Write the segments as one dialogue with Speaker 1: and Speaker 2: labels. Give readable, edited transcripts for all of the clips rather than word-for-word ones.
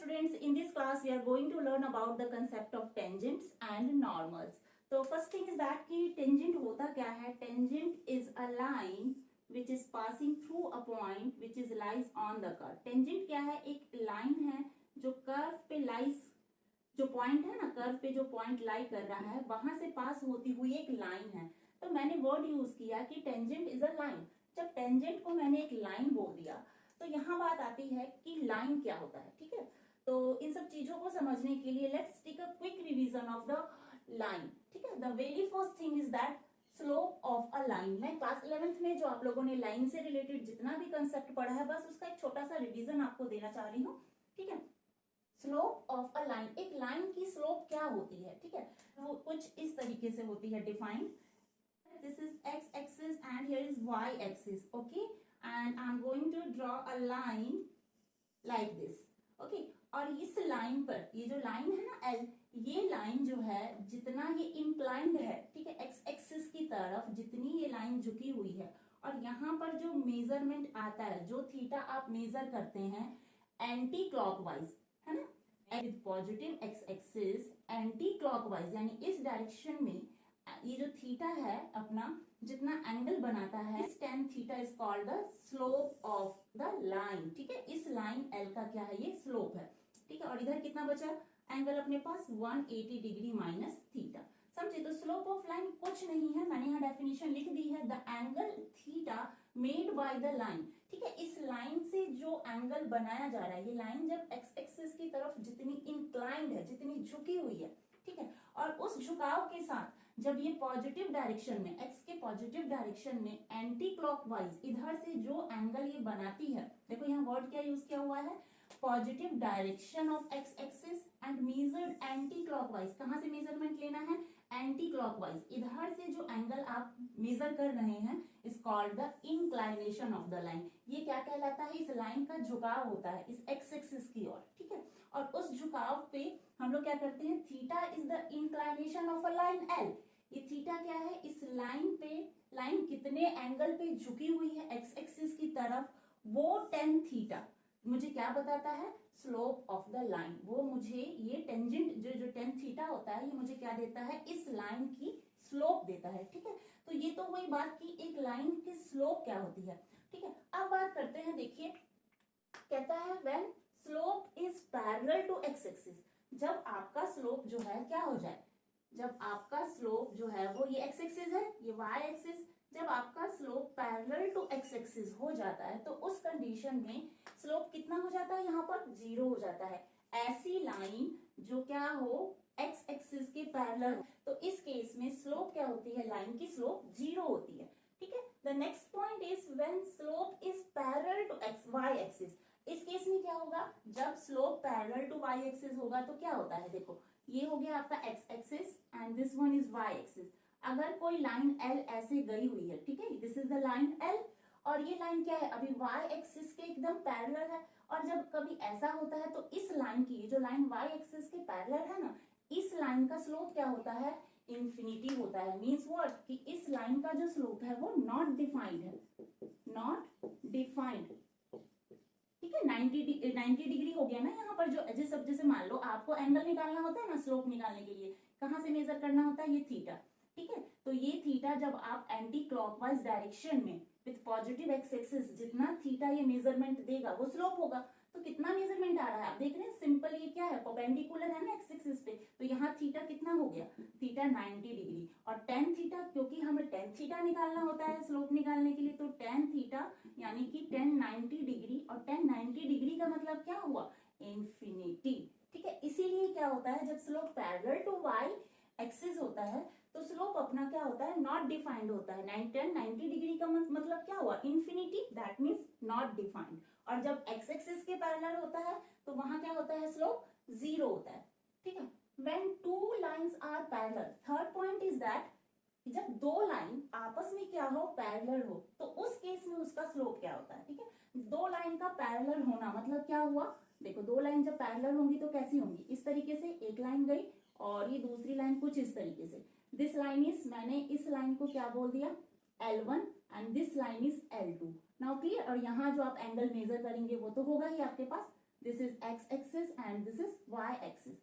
Speaker 1: students, in this class we are going to learn about the concept of tangents and normals. So first thing is that कि tangent होता क्या है? Tangent is a line which is passing through a point which is lies on the curve. Tangent क्या है? एक line है जो curve पे lies, जो पॉइंट है ना, कर्व पे जो पॉइंट लाई कर रहा है वहां से पास होती हुई एक लाइन है. तो मैंने वर्ड यूज किया कि टेंजेंट इज अ लाइन. जब टेंजेंट को मैंने एक लाइन बोल दिया तो यहाँ बात आती है कि लाइन क्या होता है. ठीक है, तो इन सब चीजों को समझने के लिए let's take a quick revision of the line. ठीक है, the very first thing is that slope of a line. मैं क्लास 11th में जो आप लोगों ने लाइन से रिलेटेड जितना भी कंसेप्ट पढ़ा है बस उसका एक छोटा सा रिवीजन आपको देना चाह रही हूँ. ठीक है, स्लोप ऑफ अ लाइन, एक लाइन की स्लोप क्या होती है. ठीक है, वो कुछ इस तरीके से होती है defined. This is X axis and here is Y axis. Okay, and I am going to draw a line like this. Okay, और इस लाइन पर ये जो लाइन है ना एल, ये लाइन जो है जितना ये इंक्लाइंड है, ठीक है, एक्स एक्सिस की तरफ जितनी ये लाइन झुकी हुई है, और यहाँ पर जो मेजरमेंट आता है, जो थीटा आप मेजर करते हैं एंटी क्लॉकवाइज, है ना, with positive x axis anti clockwise, यानी इस डायरेक्शन में ये जो थीटा है अपना जितना एंगल बनाता है, tan theta is called the slope of the line. ठीक है, इस लाइन एल का क्या है, ये स्लोप है. ठीक है, और इधर कितना बचा एंगल अपने पास 180 डिग्री माइनस थीटा. समझे, तो स्लोप ऑफ लाइन कुछ नहीं है, मैंने यहाँ डेफिनेशन लिख दी है, the angle theta made by the line. ठीक है, इस लाइन से जो एंगल बनाया जा रहा है, ये लाइन जब एक्स एक्सिस की तरफ जितनी इंक्लाइंड है, जितनी झुकी हुई है, ठीक है, और उस झुकाव के साथ जब ये पॉजिटिव डायरेक्शन में, एक्स के पॉजिटिव डायरेक्शन में एंटी क्लॉकवाइज इधर से जो एंगल ये बनाती है, देखो यहाँ वर्ड क्या यूज किया हुआ है, positive direction of x axis and measured anti clockwise. कहां से मेजरमेंट लेना है, एंटी क्लॉकवाइज. इधर से जो एंगल आप मेजर कर रहे हैं is called the inclination of the line. ये क्या कहलाता है, इस लाइन का झुकाव होता है इस एक्स एक्सिस की ओर. ठीक है, और उस झुकाव पे हम लोग क्या करते हैं, theta is the inclination of a line L. ये थीटा क्या है, इस लाइन पे, लाइन कितने एंगल पे झुकी हुई है एक्स एक्सिस की तरफ, वो tan थीटा मुझे क्या बताता है, स्लोप ऑफ द लाइन. वो मुझे ये टेंजेंट जो tan थीटा होता है, ये मुझे क्या देता है, इस लाइन की स्लोप देता है. ठीक है, तो ये तो वही बात की एक लाइन की स्लोप क्या होती है. ठीक है, अब बात करते हैं, देखिए कहता है when slope is parallel to x axis. जब आपका स्लोप जो है क्या हो जाए, जब आपका स्लोप जो है वो ये एक्स एक्सिस है, ये वाई एक्सिस, जब आपका slope parallel to x axis हो जाता है तो उस कंडीशन में स्लोप कितना हो जाता है, यहाँ पर 0 हो जाता है. ऐसी लाइन जो क्या हो, एक्स एक्सिस के पैरेलल, तो इस केस में स्लोप क्या होती है, लाइन की स्लोप 0 होती है. ठीक है, the next point is when slope is parallel to X Y axis. इस केस में क्या होगा, जब slope parallel to Y axis होगा तो क्या होता है, देखो ये हो गया आपका X axis and this one is Y axis. अगर कोई लाइन एल ऐसे गई हुई है, ठीक है, this is the line L, और ये लाइन क्या है, अभी वाई एक्सिस के एकदम पैरेलल है, और जब कभी ऐसा होता है तो इस लाइन की, जो लाइन वाई एक्सिस के पैरेलल है ना, इस लाइन का स्लोप क्या होता है, इंफिनिटी होता है. मीन्स व्हाट, कि इस लाइन का जो स्लोप है वो नॉट डिफाइंड है, नॉट डिफाइंड. ठीक है, 90 डिग्री हो गया ना यहाँ पर. जो जैसे मान लो आपको एंगल निकालना होता है ना, स्लोप निकालने के लिए कहाँ से मेजर करना होता है, ये थीटा. ठीक है, तो ये थीटा जब आप एंटी क्लॉकवाइज डायरेक्शन में विथ पॉजिटिव एक्स एक्सिस जितना थीटा ये मेजरमेंट देगा वो स्लोप होगा. तो कितना मेजरमेंट आ रहा है आप देख रहे हैं, सिंपल ये क्या है, परपेंडिकुलर है ना एक्स एक्सिस पे, तो यहाँ थीटा कितना हो गया, थीटा 90 डिग्री. और tan थीटा, क्योंकि हमें tan थीटा निकालना होता है स्लोप निकालने के लिए, तो tan थीटा यानी कि tan 90 डिग्री, और tan 90 डिग्री का मतलब क्या हुआ, इंफिनिटी. ठीक है, इसीलिए क्या होता है, जब slope parallel to Y axis होता है तो स्लोप अपना क्या होता है, नॉट डिफाइंड होता है. 90 डिग्री का मतलब क्या हुआ, infinity, that means not defined. और जब एक्स एक्सिस के पैरेलल होता है तो वहां क्या होता है, स्लोप 0 होता है. ठीक है, when two lines are parallel, third point is that जब दो लाइन आपस में क्या हो, पैरेलल हो, तो उस केस में उसका स्लोप क्या होता है. ठीक है, दो लाइन का पैरेलल होना मतलब क्या हुआ, देखो दो लाइन जब पैरेलल होंगी तो कैसी होंगी, इस तरीके से एक लाइन गई और ये दूसरी लाइन कुछ इस तरीके से. दिस लाइन इज, मैंने इस लाइन को क्या बोल दिया, L1 and this line is L2. Now clear. और यहाँ जो आप एंगल मेजर करेंगे वो तो होगा ही आपके पास this is x axis and this is y axis.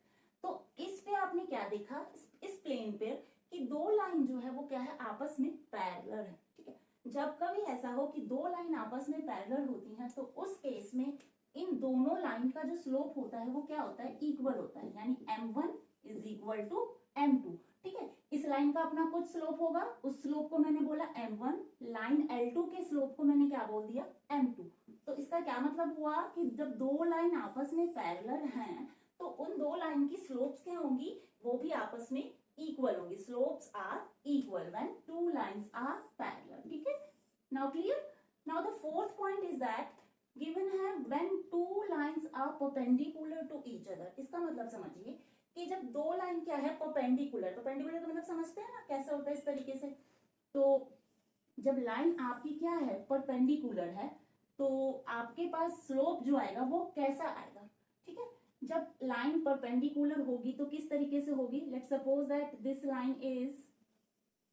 Speaker 1: तो इस पे आपने क्या देखा, इस प्लेन पे कि दो लाइन जो है वो क्या है, आपस में पैरेलल है, ठीक है। जब कभी ऐसा हो कि दो लाइन आपस में पैरेलल होती हैं तो उस केस में इन दोनों लाइन का जो स्लोप होता है वो क्या होता है, इक्वल होता है, यानी m1 is equal to m2, ठीक है। इस लाइन का अपना कुछ स्लोप होगा, उस स्लोप को मैंने बोला m1, लाइन L2 के स्लोप को मैंने क्या बोल दिया, m2। तो इसका क्या मतलब हुआ कि जब दो लाइन आपस में पैरेलल हैं तो उन दो लाइन की स्लोप्स क्या होंगी, वो भी आपस में इक्वल होंगी। Slopes are equal when two lines are parallel, ठीक है। Now clear. Now the fourth point is that given है when two lines are perpendicular to each other. इसका मतलब समझिए कि जब दो लाइन क्या है, परपेंडिकुलर, परपेंडिकुलर का मतलब समझते हैं ना कैसे होता है, इस तरीके से। तो जब लाइन आपकी क्या है, परपेंडिकुलर है, तो आपके पास स्लोप जो आएगा वो कैसा आएगा, ठीक है। जब लाइन परपेंडिकुलर होगी तो किस तरीके से होगी, let's suppose that this line is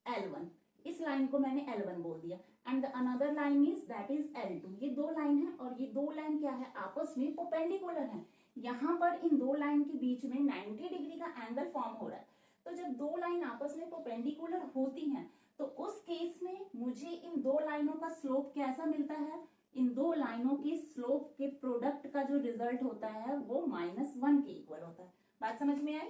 Speaker 1: L1, इस लाइन को मैंने L1 बोल दिया, and another line is that is L2। ये दो लाइन है और ये दो लाइन क्या है, आपस में परपेंडिकुलर है। यहाँ पर इन दो लाइन के बीच में 90 डिग्री का एंगल फॉर्म हो रहा है। तो जब दो लाइन आपस में परपेंडिकुलर होती हैं तो उस केस में मुझे इन दो लाइनों का स्लोप कैसा मिलता है, इन दो लाइनों के स्लोप के प्रोडक्ट का जो रिजल्ट होता है वो -1 के इक्वल होता है। बात समझ में आई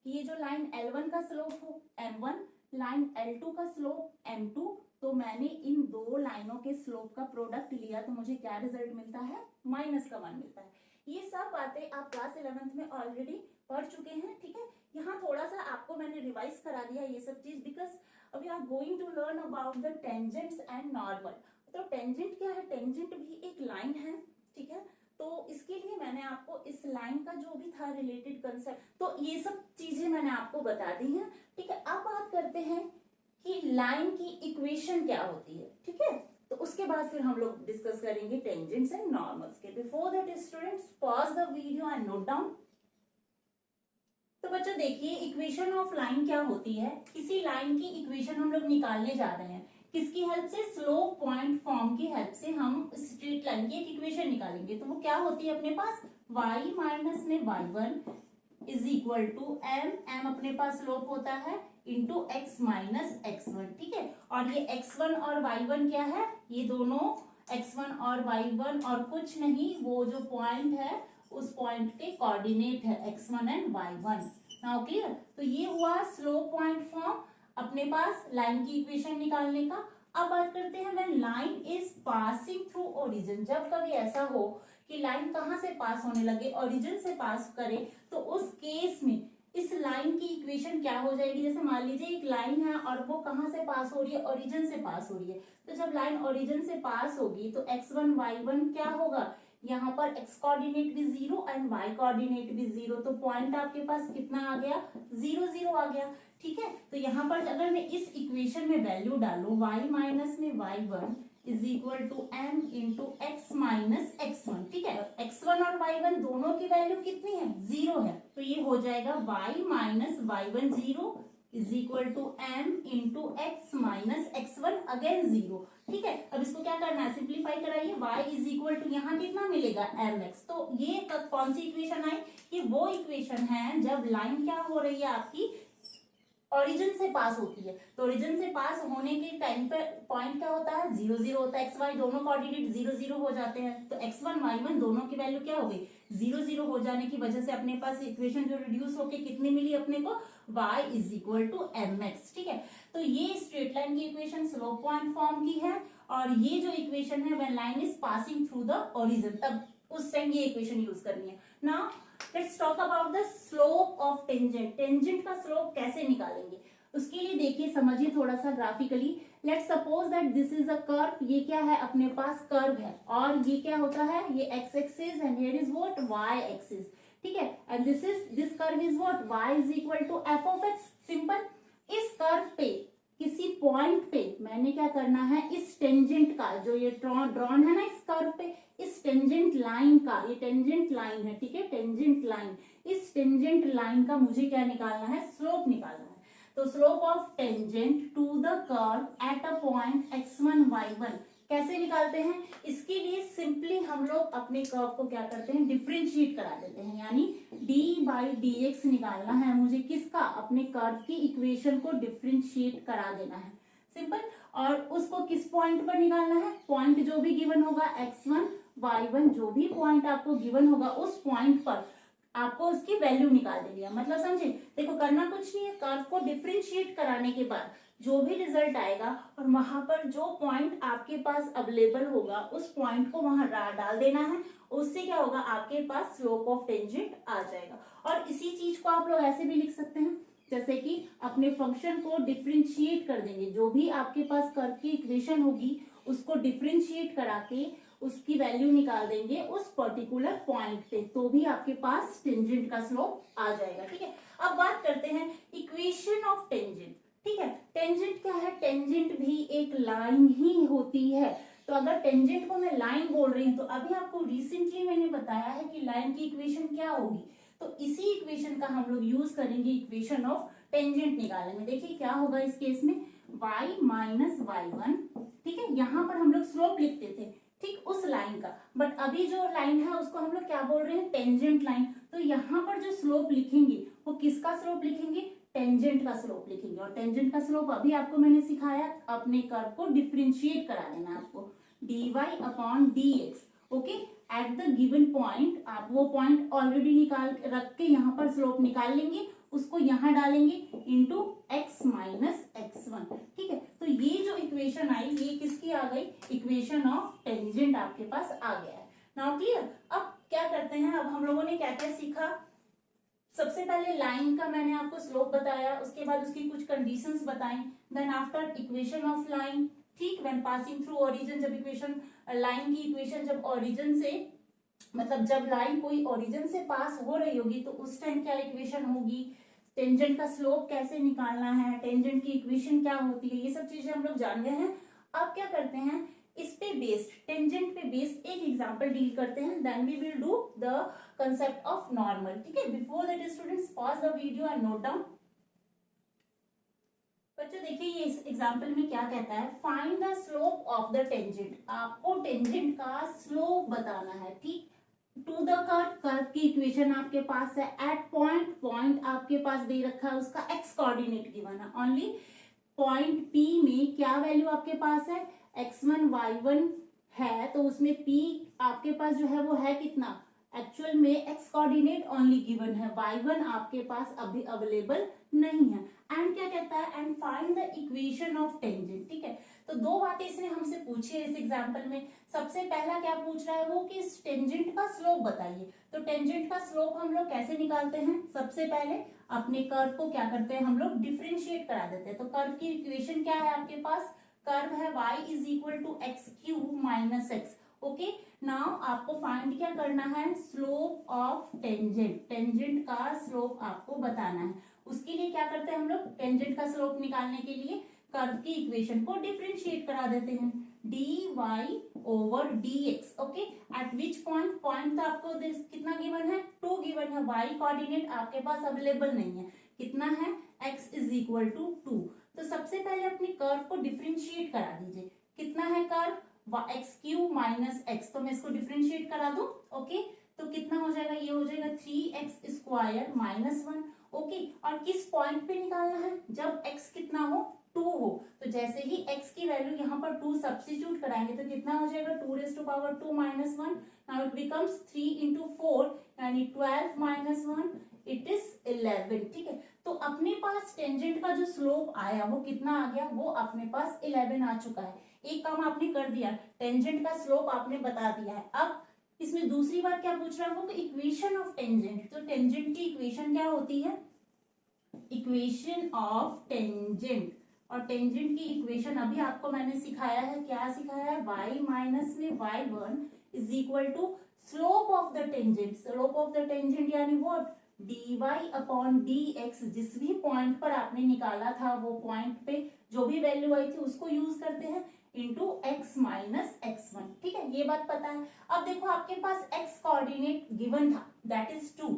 Speaker 1: कि ये जो लाइन L1 का स्लोप हो m1, लाइन L2 का स्लोप m2, तो मैंने इन दो लाइनों के स्लोप का प्रोडक्ट लिया तो मुझे क्या रिजल्ट मिलता है, -1 मिलता है। ये सब बातें आप क्लास 11th में ऑलरेडी पढ़ चुके हैं, ठीक है। यहाँ थोड़ा सा आपको मैंने रिवाइज करा दिया ये सब चीज, because we are going to learn about the tangents and normal. तो टेंजेंट क्या है, टेंजेंट भी एक लाइन है, ठीक है। तो इसके लिए मैंने आपको इस लाइन का जो भी था रिलेटेड कंसेप्ट, तो ये सब चीजें मैंने आपको बता दी हैं, ठीक है। अब बात करते हैं कि लाइन की इक्वेशन क्या होती है, ठीक है। तो उसके बाद फिर हम लोग डिस्कस करेंगे टेंजेंट्स एंड नॉर्मल्स के। Before that students pause the video and note down. तो बच्चों देखिए, इक्वेशन ऑफ लाइन क्या होती है, किसी लाइन की इक्वेशन हम लोग निकालने जा रहे हैं, किसकी हेल्प से, स्लोप पॉइंट फॉर्म की हेल्प से हम स्ट्रेट लाइन की एक इक्वेशन निकालेंगे। तो वो क्या होती है अपने पास, y माइनस में y1 is equal to m अपने पास स्लोप होता है इंटू x माइनस x1, ठीक है। और ये x1 और y1 क्या है, ये दोनों x1 और y1 और कुछ नहीं, वो जो पॉइंट है उस पॉइंट के कोऑर्डिनेट है x1 and y1। Now clear. तो ये हुआ स्लोप पॉइंट फॉर्म अपने पास लाइन की इक्वेशन निकालने का। अब बात करते हैं when line is passing through origin. जब कभी ऐसा हो कि लाइन कहां से पास होने लगे, ओरिजिन से पास करे, तो उस केस में इस लाइन की इक्वेशन क्या हो जाएगी, जैसे मान लीजिए एक लाइन है और वो कहां से पास हो रही है, ओरिजिन से पास हो रही है। तो जब लाइन ओरिजिन से पास होगी तो x1 y1 क्या होगा, यहाँ पर x कोऑर्डिनेट भी 0 एंड y कोऑर्डिनेट भी 0, तो पॉइंट आपके पास कितना आ गया, 0 0 आ गया, ठीक है। तो यहाँ पर अगर मैं इस इक्वेशन में वैल्यू डालूं y माइनस में y1 is equal to m into X minus x1, ठीक है। x1 और y1 दोनों की वैल्यू कितनी है, 0 है, तो ये हो जाएगा y minus y1 0 is equal to m into X minus x1 again 0, ठीक है। अब इसको क्या करना है, सिंप्लीफाई कराइए, y इज इक्वल टू यहाँ कितना मिलेगा mx। तो ये कौन सी इक्वेशन आई, ये वो इक्वेशन है जब लाइन क्या हो रही है आपकी, ओरिजिन से पास होती है। तो ओरिजिन से पास होने के टाइम पे पॉइंट क्या होता है, 0 0 होता है, एक्स वाई दोनों कोऑर्डिनेट 0 0 हो जाते हैं। तो x1 y1 दोनों की वैल्यू क्या हो गई, 0 0 हो जाने की वजह से अपने पास इक्वेशन जो रिड्यूस होके कितनी मिली अपने को, y is equal to mx, ठीक है। तो ये स्ट्रेट लाइन की इक्वेशन स्लोप पॉइंट फॉर्म की है, और ये जो इक्वेशन है when line is passing through the origin, तब उस टाइम ये इक्वेशन यूज करनी है। Now let's talk about the slope of tangent. Tangent का स्लोप कैसे निकालेंगे, उसके लिए देखिए, समझिए थोड़ा सा graphically. Let's suppose that this is a curve, ये क्या है अपने पास कर्व है, और ये क्या होता है, ये x axis and here is what y axis, ठीक है। And this curve is what y is equal to f of x। Simple. इस कर्व पे किसी पॉइंट पे मैंने क्या करना है, इस टेंजेंट का जो ये ड्रॉन है ना इस कर्व पे, इस टेंजेंट लाइन का, ये टेंजेंट लाइन है, ठीक है, टेंजेंट लाइन, इस टेंजेंट लाइन का मुझे क्या निकालना है, स्लोप निकालना है। तो slope of tangent to the curve at a point x1 y1 कैसे निकालते हैं? इसके लिए सिंपली हम लोग अपने कर्व को क्या करते हैं, डिफरेंशिएट करा देते हैं, यानी d/dx निकालना है मुझे किसका, अपने कर्व की इक्वेशन को डिफरेंशिएट करा देना है, सिंपल। और उसको किस पॉइंट पर निकालना है, पॉइंट जो भी गिवन होगा x1 y1 जो भी पॉइंट आपको गिवन होगा उस पॉइंट पर आपको उसकी वैल्यू निकाल देनी है। मतलब समझे, देखो करना कुछ नहीं है, कर्व को डिफरेंशिएट कराने के बाद जो भी रिजल्ट आएगा और वहां पर जो पॉइंट आपके पास अवेलेबल होगा उस पॉइंट को वहां डाल देना है, उससे क्या होगा, आपके पास स्लोप ऑफ टेंजेंट आ जाएगा। और इसी चीज को आप लोग ऐसे भी लिख सकते हैं, जैसे कि अपने फंक्शन को डिफरेंशिएट कर देंगे, जो भी आपके पास कर्व की इक्वेशन होगी उसको डिफरेंशिएट करा के उसकी वैल्यू निकाल देंगे उस पर्टिकुलर पॉइंट पे, तो भी आपके पास टेंजेंट का स्लोप आ जाएगा। ठीक है, अब बात करते हैं इक्वेशन ऑफ टेंजेंट। ठीक है, टेंजेंट क्या है, टेंजेंट भी एक लाइन ही होती है। तो अगर टेंजेंट को मैं लाइन बोल रही हूँ तो अभी आपको रिसेंटली मैंने बताया है कि लाइन की इक्वेशन क्या होगी, तो इसी इक्वेशन का हम लोग यूज करेंगे इक्वेशन ऑफ टेंजेंट निकालने में। देखिए क्या होगा इस केस में, y माइनस y1, ठीक है, यहाँ पर हम लोग स्लोप लिखते थे ठीक उस लाइन का, बट अभी जो लाइन है उसको हम लोग क्या बोल रहे हैं, टेंजेंट लाइन। तो यहाँ पर जो स्लोप लिखेंगे वो किसका स्लोप लिखेंगे, टेंजेंट का स्लोप लिखेंगे। और टेंजेंट का स्लोप अभी आपको मैंने सिखाया, अपने कर्व को डिफरेंशिएट करा देना आपको, dy/dx। Okay, eight the given point आप वो पॉइंट ऑलरेडी निकाल रख के यहाँ पर स्लोप निकाल लेंगे, उसको यहाँ डालेंगे इंटू x माइनस x1। ठीक है, तो ये जो इक्वेशन आई ये किसकी आ गई, इक्वेशन ऑफ टेंजेंट आपके पास आ गया है। Now clear. अब क्या करते हैं, अब हम लोगों ने क्या क्या सीखा, सबसे पहले लाइन का मैंने आपको स्लोप बताया, उसके बाद उसकी कुछ कंडीशंस बताई, then after equation of line, ठीक, व्हेन पासिंग थ्रू ओरिजिन, जब इक्वेशन लाइन की इक्वेशन जब ओरिजिन से, मतलब जब लाइन कोई ओरिजिन से पास हो रही होगी तो उस टाइम क्या इक्वेशन होगी, टेंजेंट का स्लोप कैसे निकालना है, टेंजेंट की इक्वेशन क्या होती है, ये सब चीजें हम लोग जान गए हैं। अब क्या करते हैं, इस पे बेस्ड, टेंजेंट पे बेस्ड एक एग्जांपल डील करते हैं, then we will do the concept of normal. ठीक है, before that students pause the video and note down. बच्चों देखिए ये इस एग्जांपल में क्या कहता है, find the slope of the tangent, आपको टेंजेंट का स्लोप बताना है। ठीक, टू द कर्व, कर्व की इक्वेशन आपके पास है, एट पॉइंट, पॉइंट आपके पास दे रखा है, उसका एक्स कोऑर्डिनेट गिवन है, ओनली पॉइंट P में क्या वैल्यू आपके पास है, x1 y1 है, तो उसमें P आपके पास जो है वो है कितना, एक्चुअल में x कोऑर्डिनेट ओनली गिवन है, y1 आपके पास अभी अवेलेबल नहीं है। एंड क्या कहता है, and find the equation of tangent. ठीक है, तो दो बातें इसने हमसे पूछी है इस एग्जांपल में। सबसे पहला क्या पूछ रहा है वो कि इस टेंजेंट का स्लोप बताइए। तो टेंजेंट का स्लोप हम लोग कैसे निकालते हैं, सबसे पहले अपने कर्व को क्या करते हैं हम लोग, डिफरेंशिएट करा देते हैं। तो कर्व की इक्वेशन क्या है आपके पास, कर्व है y is equal to X cube minus X. Okay, now आपको फाइंड क्या करना है, स्लोप ऑफ टेंजेंट, टेंजेंट का स्लोप आपको बताना है। उसके लिए क्या करते हैं हम लोग, टेंजेंट का स्लोप निकालने के लिए कर्व की इक्वेशन को डिफरेंशिएट करा देते हैं, dy/dx। Okay, eight which point, point तो आपको कितना गिवन है, 2 गिवन है, y कोऑर्डिनेट आपके पास अवेलेबल नहीं है, कितना है, x इज इक्वल टू 2। तो सबसे पहले अपने कर्व को डिफरेंशिएट करा दीजिए, कितना है curve, x cube minus x, तो मैं इसको डिफरेंशिएट करा दूं। ओके, तो कितना हो जाएगा, ये हो जाएगा 3x² माइनस 1। ओके, और किस पॉइंट पे निकालना है, जब x कितना हो, 2 हो। तो जैसे ही x की वैल्यू यहाँ पर 2 सब्स्टिट्यूट कराएंगे तो कितना हो जाएगा, 2⁻² minus 1। Now it becomes 3 into 4 यानी 12 माइनस 1, इट इज 11। ठीक है, तो अपने पास टेंजेंट का जो स्लोप आया वो कितना आ गया, वो अपने पास 11 आ चुका है। एक काम आपने कर दिया, टेंजेंट का स्लोप आपने बता दिया है। अब इसमें दूसरी बात क्या पूछ रहा है वो, इक्वेशन ऑफ टेंजेंट। तो टेंजेंट की इक्वेशन क्या होती है, इक्वेशन ऑफ टेंजेंट। और टेंजेंट की इक्वेशन अभी आपको मैंने सिखाया है, क्या सिखाया है, y माइनस में y1 is equal to slope of the tangent. Slope of the tangent यानी व्हाट, dy/dx। जिस भी पॉइंट पर आपने निकाला था वो पॉइंट पे जो भी वैल्यू आई थी उसको यूज करते हैं इंटू x माइनस x1। ठीक है, ये बात पता है। अब देखो आपके पास x कोऑर्डिनेट गिवन था, that is 2,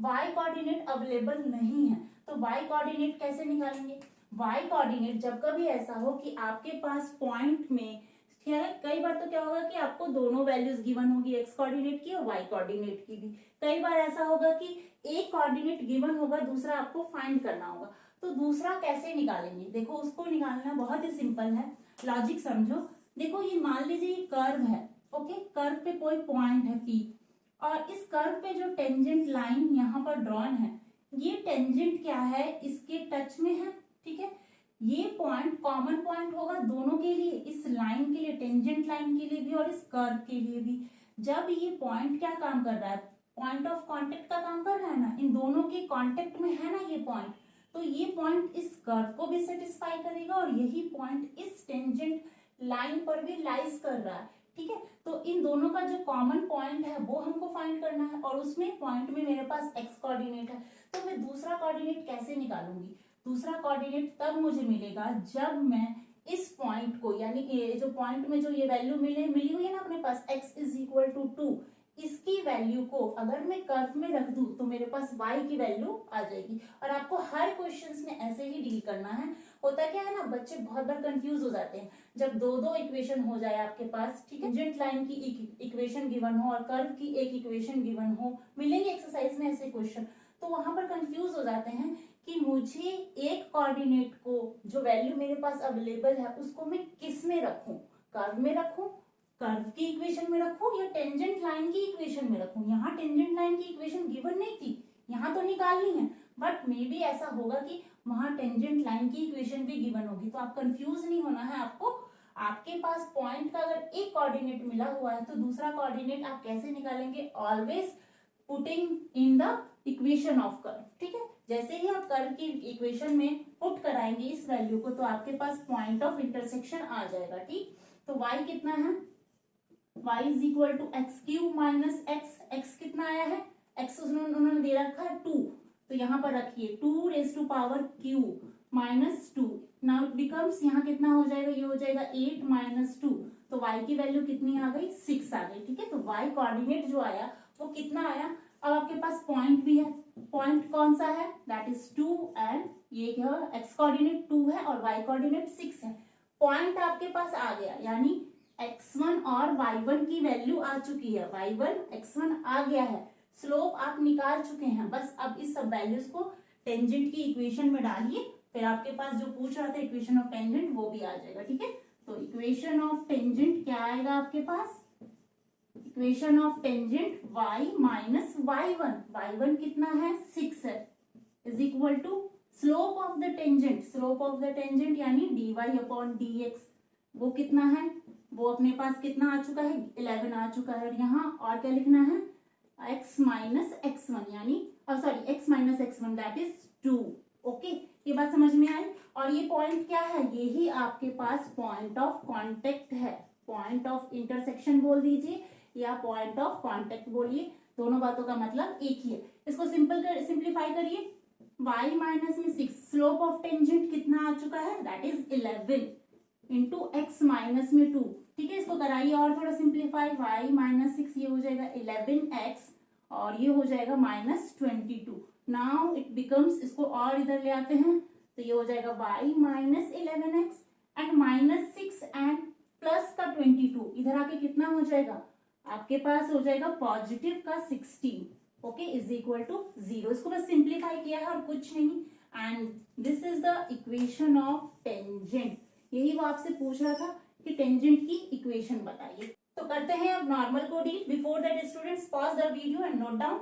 Speaker 1: y coordinate available नहीं है, तो y कोऑर्डिनेट कैसे निकालेंगे, y कोऑर्डिनेट जब कभी ऐसा हो कि आपके पास पॉइंट में ठीक है। कई बार तो क्या होगा कि आपको दोनों वैल्यूज गिवन होगी, एक्स कोऑर्डिनेट की और वाई कोऑर्डिनेट की भी। कई बार ऐसा होगा कि एक कोऑर्डिनेट गिवन होगा, दूसरा आपको फाइंड करना होगा। तो दूसरा कैसे निकालेंगे, देखो उसको निकालना बहुत ही सिंपल है, लॉजिक समझो। देखो ये मान लीजिए ये कर्व है, ओके, कर्व पे कोई पॉइंट है पी, और इस कर्व पे जो टेंजेंट लाइन यहाँ पर ड्रॉन है, ये टेंजेंट क्या है, इसके टच में है, ठीक है। ये पॉइंट कॉमन पॉइंट होगा दोनों के लिए, इस लाइन के लिए, टेंजेंट लाइन के लिए भी और इस कर्व के लिए भी। जब ये पॉइंट क्या काम कर रहा है, पॉइंट ऑफ कांटेक्ट का काम कर रहा है ना, इन दोनों के कांटेक्ट में है ना ये पॉइंट, तो ये पॉइंट इस कर्व को भी सेटिस्फाई करेगा और यही पॉइंट इस टेंजेंट लाइन पर भी लाइज कर रहा है, ठीक है। तो इन दोनों का जो कॉमन पॉइंट है वो हमको फाइंड करना है, और उसमें पॉइंट में मेरे पास एक्स कोऑर्डिनेट है। तो मैं दूसरा कोऑर्डिनेट कैसे निकालूंगी, दूसरा कोऑर्डिनेट तब मुझे मिलेगा जब मैं इस पॉइंट को, यानी ये जो पॉइंट में जो ये वैल्यू मिली हुई है ना अपने पास, x इज इक्वल टू 2, इसकी वैल्यू को अगर मैं कर्व में रख दूं तो मेरे पास y की वैल्यू आ जाएगी। और आपको हर क्वेश्चंस में ऐसे ही डील करना है। होता क्या है ना, बच्चे बहुत बार कंफ्यूज हो जाते हैं जब दो दो इक्वेशन हो जाए आपके पास, ठीक है, टेंजेंट लाइन की इक्वेशन गिवन हो और कर्व की एक इक्वेशन गिवन हो, मिलेंगे एक्सरसाइज में ऐसे क्वेश्चन, तो वहां पर कंफ्यूज हो जाते हैं कि मुझे एक कोऑर्डिनेट को जो वैल्यू मेरे पास अवेलेबल है उसको मैं किस में रखूं, कर्व में रखूं, कर्व की इक्वेशन में रखूं, या टेंजेंट लाइन की इक्वेशन में रखूं। यहाँ टेंजेंट लाइन की इक्वेशन गिवन नहीं थी, यहाँ तो निकालनी है, बट मे बी ऐसा होगा कि वहां टेंजेंट लाइन की इक्वेशन भी गिवन होगी। तो आप कंफ्यूज नहीं होना है आपको। आपके पास पॉइंट का अगर एक कोऑर्डिनेट मिला हुआ है तो दूसरा कोऑर्डिनेट आप कैसे निकालेंगे, always putting in the equation of curve, ठीक है। जैसे ही आप कर्व की इक्वेशन में पुट कराएंगे इस वैल्यू को, तो आपके पास पॉइंट ऑफ इंटरसेक्शन आ जाएगा, ठीक। तो y कितना है, y is equal to X cube minus X, X कितना आया है, x उन्होंने दे रखा है 2, तो यहाँ पर रखिए 2 raise to power cube minus 2, now it becomes, यहाँ कितना हो जाएगा, ये हो जाएगा 8 माइनस 2, तो y की वैल्यू कितनी आ गई, 6 आ गई, ठीक है। तो y कोऑर्डिनेट जो आया वो कितना आया। अब आपके पास पॉइंट भी है, पॉइंट कौन सा है, दैट इज 2, एंड ये क्या है, x कोऑर्डिनेट 2 है और y कोऑर्डिनेट 6 है। पॉइंट आपके पास आ गया, यानी x1 और y1 की वैल्यू आ चुकी है, y1 x1 आ गया है, स्लोप आप निकाल चुके हैं। बस अब इस सब वैल्यूज को टेंजेंट की इक्वेशन में डालिए, फिर आपके पास जो पूछ रहा था इक्वेशन ऑफ टेंजेंट वो भी आ जाएगा, ठीक है। तो इक्वेशन ऑफ टेंजेंट क्या आएगा आपके पास, equation of tangent y minus y1, y1 कितना है 6 है, is equal to slope of the tangent, slope of the tangent यानी dy अपॉन dx, वो कितना है, वो अपने पास कितना आ चुका है, 11 आ चुका है। और यहाँ और क्या लिखना है, x माइनस x1 यानी, sorry x minus x1 that is 2, okay. ये बात समझ में आई। और ये पॉइंट क्या है, यही आपके पास पॉइंट ऑफ कांटेक्ट है, पॉइंट ऑफ इंटरसेक्शन बोल दीजिए या पॉइंट ऑफ कांटेक्ट बोलिए, दोनों बातों का मतलब एक ही है। इसको सिंप्लीफाई करिए, y माइनस में 6, स्लोप ऑफ टेंजेंट कितना आ चुका है, that is 11 into X minus में 2, ठीक है। इसको कराइए और थोड़ा सिंप्लीफाई, y माइनस 6 ये हो जाएगा 11x और ये हो जाएगा माइनस 22। नाउ इट बिकम्स, इसको और इधर ले आते हैं तो ये हो जाएगा y minus 11x and minus 6 and plus का 22, इधर आके कितना हो जाएगा आपके पास, हो जाएगा पॉजिटिव का 16, ओके, इज इक्वल टू 0। इसको बस सिंप्लीफाई किया है और कुछ नहीं, and this is the equation of tangent. यही वो आपसे पूछ रहा था कि टेंजेंट की इक्वेशन बताइए। तो करते हैं अब नॉर्मल को deal. Before that students pause the video and note down.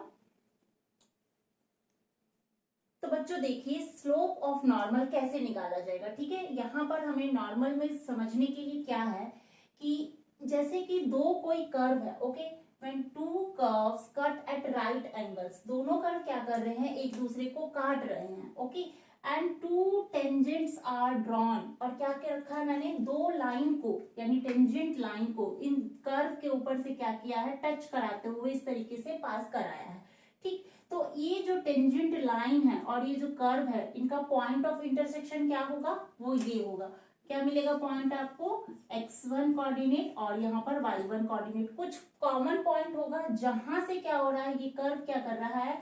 Speaker 1: तो बच्चों देखिए स्लोप ऑफ नॉर्मल कैसे निकाला जाएगा, ठीक है। यहाँ पर हमें नॉर्मल में समझने के लिए क्या है कि जैसे कि दो कोई कर्व है, okay, when two curves cut at right angles, दोनों कर्व क्या कर रहे हैं, एक दूसरे को काट रहे हैं, okay, and two tangents are drawn, और क्या क्या रखा है मैंने, दो लाइन को यानी टेंजेंट लाइन को इन कर्व के ऊपर से क्या किया है, टच कराते हुए इस तरीके से पास कराया है, ठीक। तो ये जो टेंजेंट लाइन है और ये जो कर्व है, इनका पॉइंट ऑफ इंटरसेक्शन क्या होगा, वो ये होगा। क्या मिलेगा पॉइंट आपको, x1 कोऑर्डिनेट और यहाँ पर y1 कोऑर्डिनेट, कुछ कॉमन पॉइंट होगा जहां से क्या हो रहा है, ये कर्व क्या कर रहा है,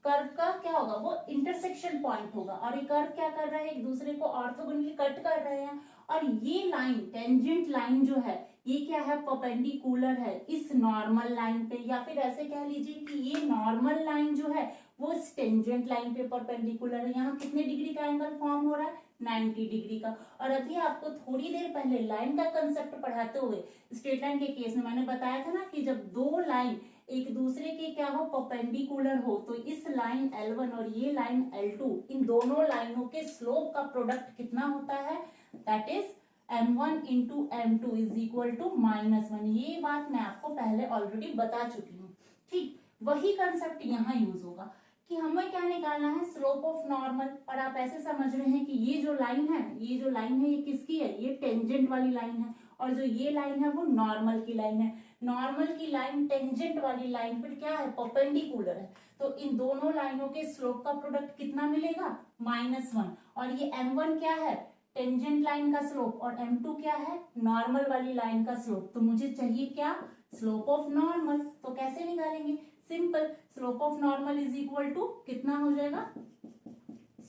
Speaker 1: कर्व का क्या होगा, वो इंटरसेक्शन पॉइंट होगा, और ये कर्व क्या कर रहा है, एक दूसरे को ऑर्थोगोनली कट कर रहे हैं। और ये लाइन टेंजेंट लाइन जो है ये क्या है, परपेंडिकुलर है इस नॉर्मल लाइन पे, या फिर ऐसे कह लीजिए कि ये नॉर्मल लाइन जो है वो इस टेंजेंट लाइन पे परपेंडिकुलर है। यहाँ कितने डिग्री का एंगल फॉर्म हो रहा है, 90 डिग्री का। और अभी आपको थोड़ी देर पहले लाइन का कंसेप्ट पढ़ाते हुए स्ट्रेट लाइन के केस में मैंने बताया था ना कि जब दो लाइन एक दूसरे के क्या हो, परपेंडिकुलर हो, तो इस लाइन L1 और ये लाइन L2, इन दोनों लाइनों के स्लोप का प्रोडक्ट कितना होता है, that is M1 into M2 is equal to -1। ये बात मैं आपको पहले ऑलरेडी बता चुकी हूँ। ठीक, वही कंसेप्ट यहाँ यूज होगा कि हमें क्या निकालना है, स्लोप ऑफ नॉर्मल। और आप ऐसे समझ रहे हैं कि ये जो लाइन है, ये किसकी है, ये टेंजेंट वाली लाइन है, और जो ये लाइन है वो नॉर्मल की लाइन है। नॉर्मल की लाइन टेंजेंट वाली लाइन पर क्या है, परपेंडिकुलर है। तो इन दोनों लाइनों के स्लोप का प्रोडक्ट कितना मिलेगा, -1। और ये M1 क्या है, टेंजेंट लाइन का स्लोप, और M2 क्या है, नॉर्मल वाली लाइन का स्लोप। तो मुझे चाहिए क्या, स्लोप ऑफ नॉर्मल। तो कैसे निकालेंगे, simple, slope of normal is equal to कितना हो जाएगा,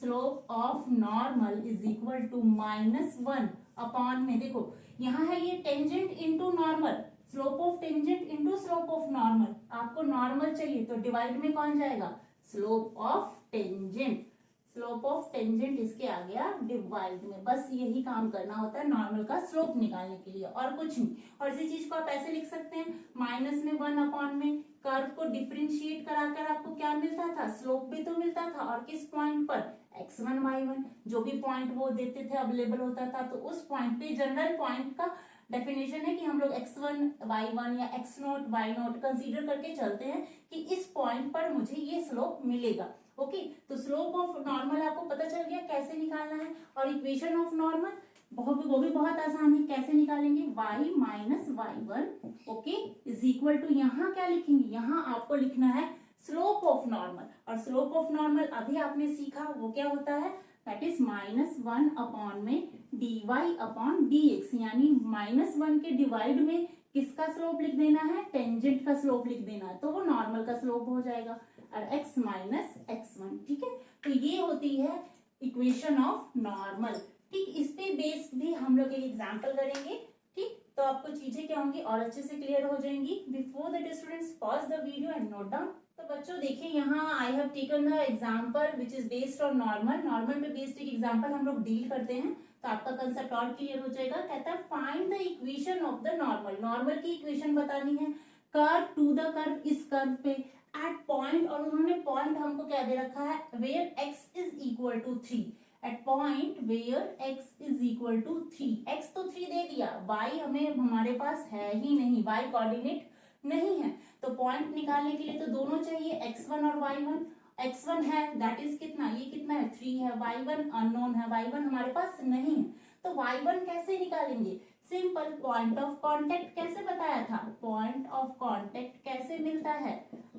Speaker 1: slope of normal is equal to -1 upon में, देखो यहाँ है ये tangent into normal, slope of tangent into slope of normal. आपको नॉर्मल चाहिए तो डिवाइड में कौन जाएगा, slope of tangent. Slope of tangent इसके आ गया डिवाइड में। बस यही काम करना होता है नॉर्मल का स्लोप निकालने के लिए, और कुछ नहीं। और इसी चीज को आप ऐसे लिख सकते हैं, -1 अपॉन में कर्व को डिफरेंशिएट कराकर आपको क्या मिलता था, स्लोप भी तो मिलता था। और किस पॉइंट पर, x1 y1, जो भी पॉइंट वो देते थे अवेलेबल होता था, तो उस पॉइंट पे जनरल पॉइंट का डेफिनेशन है कि हम लोग x1 y1 या x0 y0 कंसीडर करके चलते हैं कि इस पॉइंट पर मुझे ये स्लोप मिलेगा। ओके, तो स्लोप ऑफ नॉर्मल आपको पता चल गया कैसे निकालना है। और इक्वेशन ऑफ नॉर्मल वो भी बहुत आसान है, कैसे निकालेंगे, y minus y1 okay is equal to, यहाँ क्या लिखेंगे, यहाँ आपको लिखना है स्लोप ऑफ नॉर्मल। और स्लोप ऑफ नॉर्मल अभी आपने सीखा वो क्या होता है, दैट इज -1 अपॉन में dy अपॉन dx, यानी -1 के डिवाइड में किसका स्लोप लिख देना है, टेंजेंट का स्लोप लिख देना है, तो वो नॉर्मल का स्लोप हो जाएगा, और x माइनस x1। ठीक है, तो ये होती है इक्वेशन ऑफ नॉर्मल। ठीक, इस पे बेस्ड भी हम लोग एक एग्जांपल करेंगे। ठीक, तो आपको चीजें क्या होंगी और अच्छे से क्लियर हो जाएंगी। Before that students pause the video and note down. तो बच्चों देखिए, यहाँ I have taken the example which is based on normal. Normal पे बेस्ड एक एग्जांपल हम लोग डील करते हैं, तो आपका कंसेप्ट और क्लियर हो जाएगा। कहता है find the equation of the normal. Normal की इक्वेशन बतानी है, कर्व टू द कर्व, इस कर्व पे एट पॉइंट, और उन्होंने पॉइंट हमको क्या दे रखा है, where x is equal to 3, at point where x is equal to 3। x तो 3 दे दिया, y हमें हमारे पास है ही नहीं, y कोऑर्डिनेट नहीं है। तो पॉइंट निकालने के लिए तो दोनों चाहिए, x1 और y1। x1 है दैट इज कितना, ये कितना है 3 है, y1 अननोन है, y1 हमारे पास नहीं है। तो y1 कैसे निकालेंगे, सिंपल, पॉइंट ऑफ कांटेक्ट कैसे बताया था, पॉइंट ऑफ कांटेक्ट कैसे मिलता है,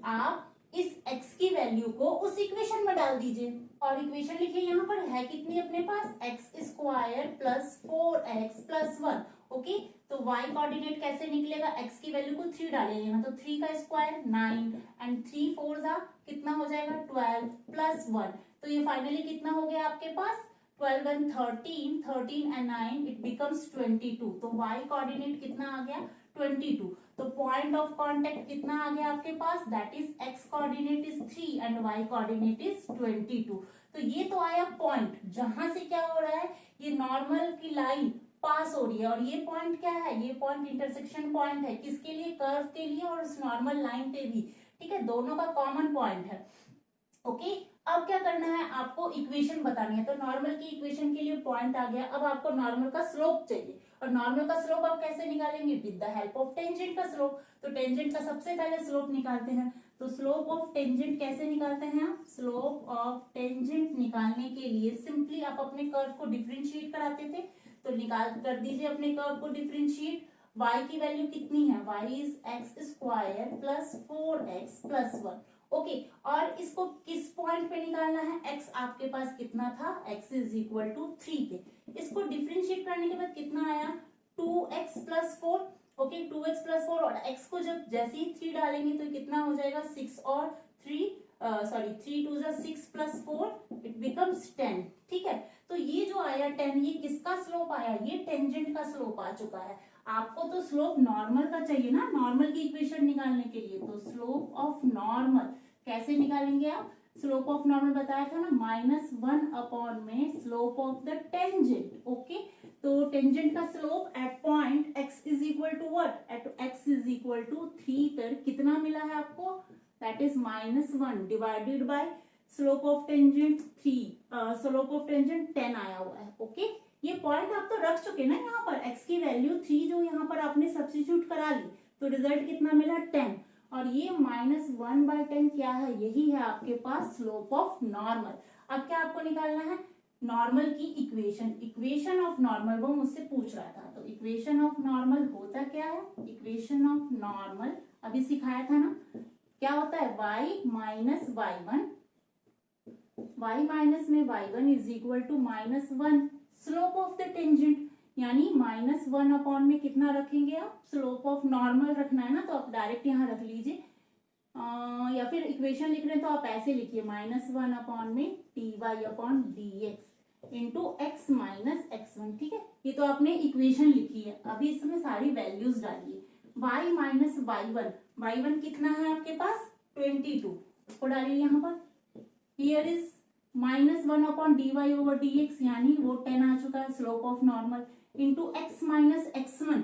Speaker 1: आप इस x की वैल्यू को उस इक्वेशन में डाल दीजिए। और इक्वेशन लिखिए, यहाँ पर है कितनी अपने पास, x square plus 4x plus 1। Okay, तो y कोऑर्डिनेट कैसे निकलेगा, x की वैल्यू को 3 डालेंगे यहाँ, तो 3 का स्क्वायर 9 एंड 3 4 जा कितना हो जाएगा 12 प्लस 1। तो ये फाइनली कितना हो गया आपके पास, 12 and 13, 13 and 9 it becomes 22। तो y कोऑर्डिनेट कितना आ गया 22। तो पॉइंट ऑफ कांटेक्ट कितना आ गया आपके पास, that is x coordinate is 3 and y coordinate is 22। तो ये तो आया पॉइंट, जहां से क्या हो रहा है, ये नॉर्मल की लाइन पास हो रही है। और ये पॉइंट क्या है, ये पॉइंट इंटरसेक्शन पॉइंट है, किसके लिए, कर्व के लिए और उस नॉर्मल लाइन पे भी। ठीक है, दोनों का कॉमन पॉइंट है। ओके, अब क्या करना है, आपको इक्वेशन बतानी है। तो नॉर्मल की इक्वेशन के लिए पॉइंट आ गया, अब आपको नॉर्मल का स्लोप चाहिए। और नॉर्मल का स्लोप आप कैसे निकालेंगे, with the help of tangent का स्लोप। तो टेंजेंट का सबसे पहले स्लोप निकालते हैं। तो स्लोप ऑफ टेंजेंट कैसे निकालते हैं आप, स्लोप ऑफ टेंजेंट निकालने के लिए सिंपली आप अपने कर्व को डिफरेंशिएट कराते थे, तो निकाल कर दीजिए अपने कर्व को डिफरेंशिएट। y की वैल्यू कितनी है, y is x square plus 4x plus 1। Okay, और इसको किस पॉइंट पे निकालना है, x आपके पास कितना था, x इज इक्वल टू 3 पे। इसको डिफरेंशिएट करने के बाद कितना आया 2x plus 4। Okay, 2x plus 4, और x को जब जैसे ही 3 डालेंगे तो कितना हो जाएगा 6 और 3 3 2 6 प्लस 4 इट बिकम्स 10। ठीक है, तो ये जो आया 10, ये किसका स्लोप आया, ये टेंजेंट का स्लोप आ चुका है। आपको तो स्लोप नॉर्मल का चाहिए ना, नॉर्मल की इक्वेशन निकालने के लिए। तो स्लोप ऑफ नॉर्मल कैसे निकालेंगे आप? स्लोप ऑफ नॉर्मल बताया था ना, -1 अपॉन में slope of the tangent. Okay, तो टेंजेंट का slope at point x is equal to what? At x is equal to 3 पर कितना मिला है आपको? That is -1 divided by slope of tangent 3, slope of tangent 10 आया हुआ है। ओके, ये पॉइंट आप तो रख चुके ना यहाँ पर, x की वैल्यू 3 जो यहाँ पर आपने सब्स्टिट्यूट करा ली, तो रिजल्ट कितना मिला? 10। और ये -1/10 क्या है? यही है आपके पास स्लोप ऑफ नॉर्मल। अब क्या आपको निकालना है? नॉर्मल की इक्वेशन, इक्वेशन ऑफ नॉर्मल वो मुझसे पूछ रहा था। तो इक्वेशन ऑफ नॉर्मल होता क्या है? इक्वेशन ऑफ नॉर्मल अभी सिखाया था ना, क्या होता है? y minus y1, y minus में y1 is equal to -1 slope of the tangent, यानी -1 अपॉन में कितना रखेंगे आप? स्लोप ऑफ नॉर्मल रखना है ना, तो आप डायरेक्ट यहाँ रख लीजिए, या फिर इक्वेशन लिख रहे हैं तो आप ऐसे लिखिए, -1 अपॉन में dy upon dx into x minus x1। ठीक है, ये तो आपने इक्वेशन लिखी है। अभी इसमें सारी वैल्यूज डालिए। y माइनस y1 कितना है आपके पास? 22, उसको डालिए यहाँ पर। Here is -1 upon dy over dx, यानी वो 10 आ चुका है slope of normal, into x minus x1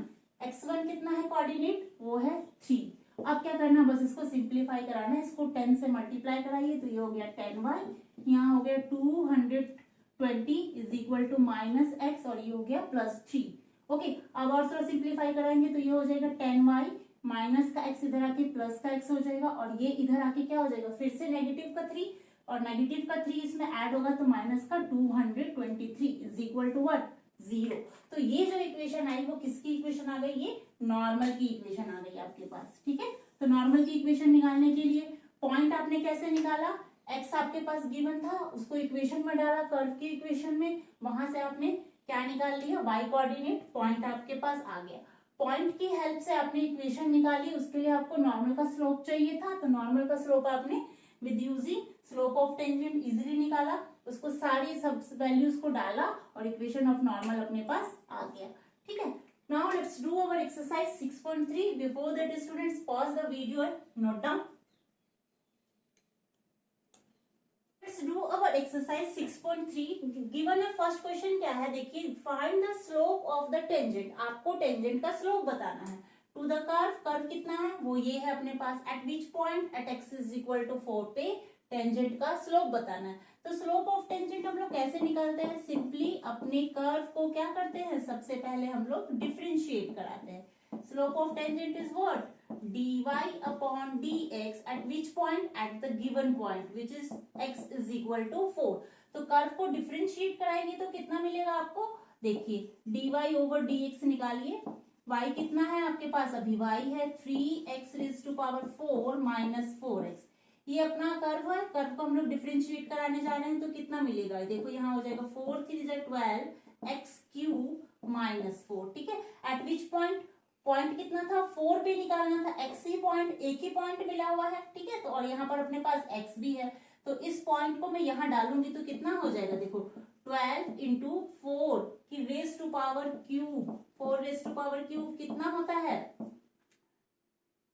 Speaker 1: कितना है कोऑर्डिनेट? वो है 3। अब क्या करना है? बस इसको सिंप्लीफाई कराना है, इसको 10 से मल्टीप्लाई कराइए, तो ये हो गया 10y, यहाँ हो गया 220 इज इक्वल टू -x, और ये हो गया +3। ओके, अब और थोड़ा सिंप्लीफाई कराएंगे तो ये हो जाएगा 10y माइनस का x इधर आके प्लस का x हो जाएगा, और ये इधर आके क्या हो जाएगा? फिर से नेगेटिव का 3, और नेगेटिव का 3 इसमें ऐड होगा तो माइनस का 223 इज इक्वल टू व्हाट? 0। तो ये जो इक्वेशन आई वो किसकी इक्वेशन आ गई? ये नॉर्मल की इक्वेशन आ गई आपके पास। ठीक है, तो नॉर्मल की इक्वेशन निकालने के लिए पॉइंट आपने कैसे निकाला? x आपके पास गिवन था, उसको इक्वेशन में डाला, कर्व की इक्वेशन में, वहां से आपने क्या निकाल लिया? y कोऑर्डिनेट, पॉइंट आपके पास आ गया। पॉइंट की हेल्प से आपने इक्वेशन निकाली, उसके लिए आपको नॉर्मल का स्लोप चाहिए था, तो नॉर्मल का स्लोप आपने with using slope of tangent easily निकाला, उसको सारी सब वैल्यूज को डाला और इक्वेशन ऑफ नॉर्मल अपने पास आ गया। ठीक है, now let's do our exercise 6.3। Before that students pause the video and note down. Let's do our exercise 6.3। Given है फर्स्ट क्वेश्चन क्या है? देखिए, find the slope of the tangent. आपको टेंजेंट का स्लोप बताना है टू द कर्व। कर्व कितना है? वो ये है अपने पास, at which point? At x is equal to 4 पे टेंजेंट का स्लोप बताना है। तो स्लोप ऑफ टेंजेंट हम लोग कैसे निकालते हैं? सिंपली अपने कर्व को क्या करते हैं? सबसे पहले हम लोग डिफरेंशिएट कराते हैं। Slope of tangent is what? dy upon dx at which point? At the given point which is x is equal to 4। तो कर्व को डिफरेंशिएट कराएंगे तो कितना मिलेगा आपको? देखिए, dy ओवर dx निकालिए। y कितना है आपके पास? अभी y है 3x raise to power 4 minus 4x। ये अपना कर्व है, कर्व को हम लोग डिफरेंशिएट कराने जा रहे हैं, तो कितना मिलेगा? देखो यहाँ हो जाएगा 4 3 12 x क्यूब माइनस 4। ठीक है, एट विच पॉइंट? पॉइंट कितना था? 4 पे निकालना था, x ही पॉइंट, एक ही पॉइंट मिला हुआ है। ठीक है, तो और यहाँ पर अपने पास x भी है, तो इस पॉइंट को मैं यहाँ डालूंगी तो कितना हो जाएगा? देखो 12 इंटू 4 की raise to power cube, 4 raise to power cube कितना होता है?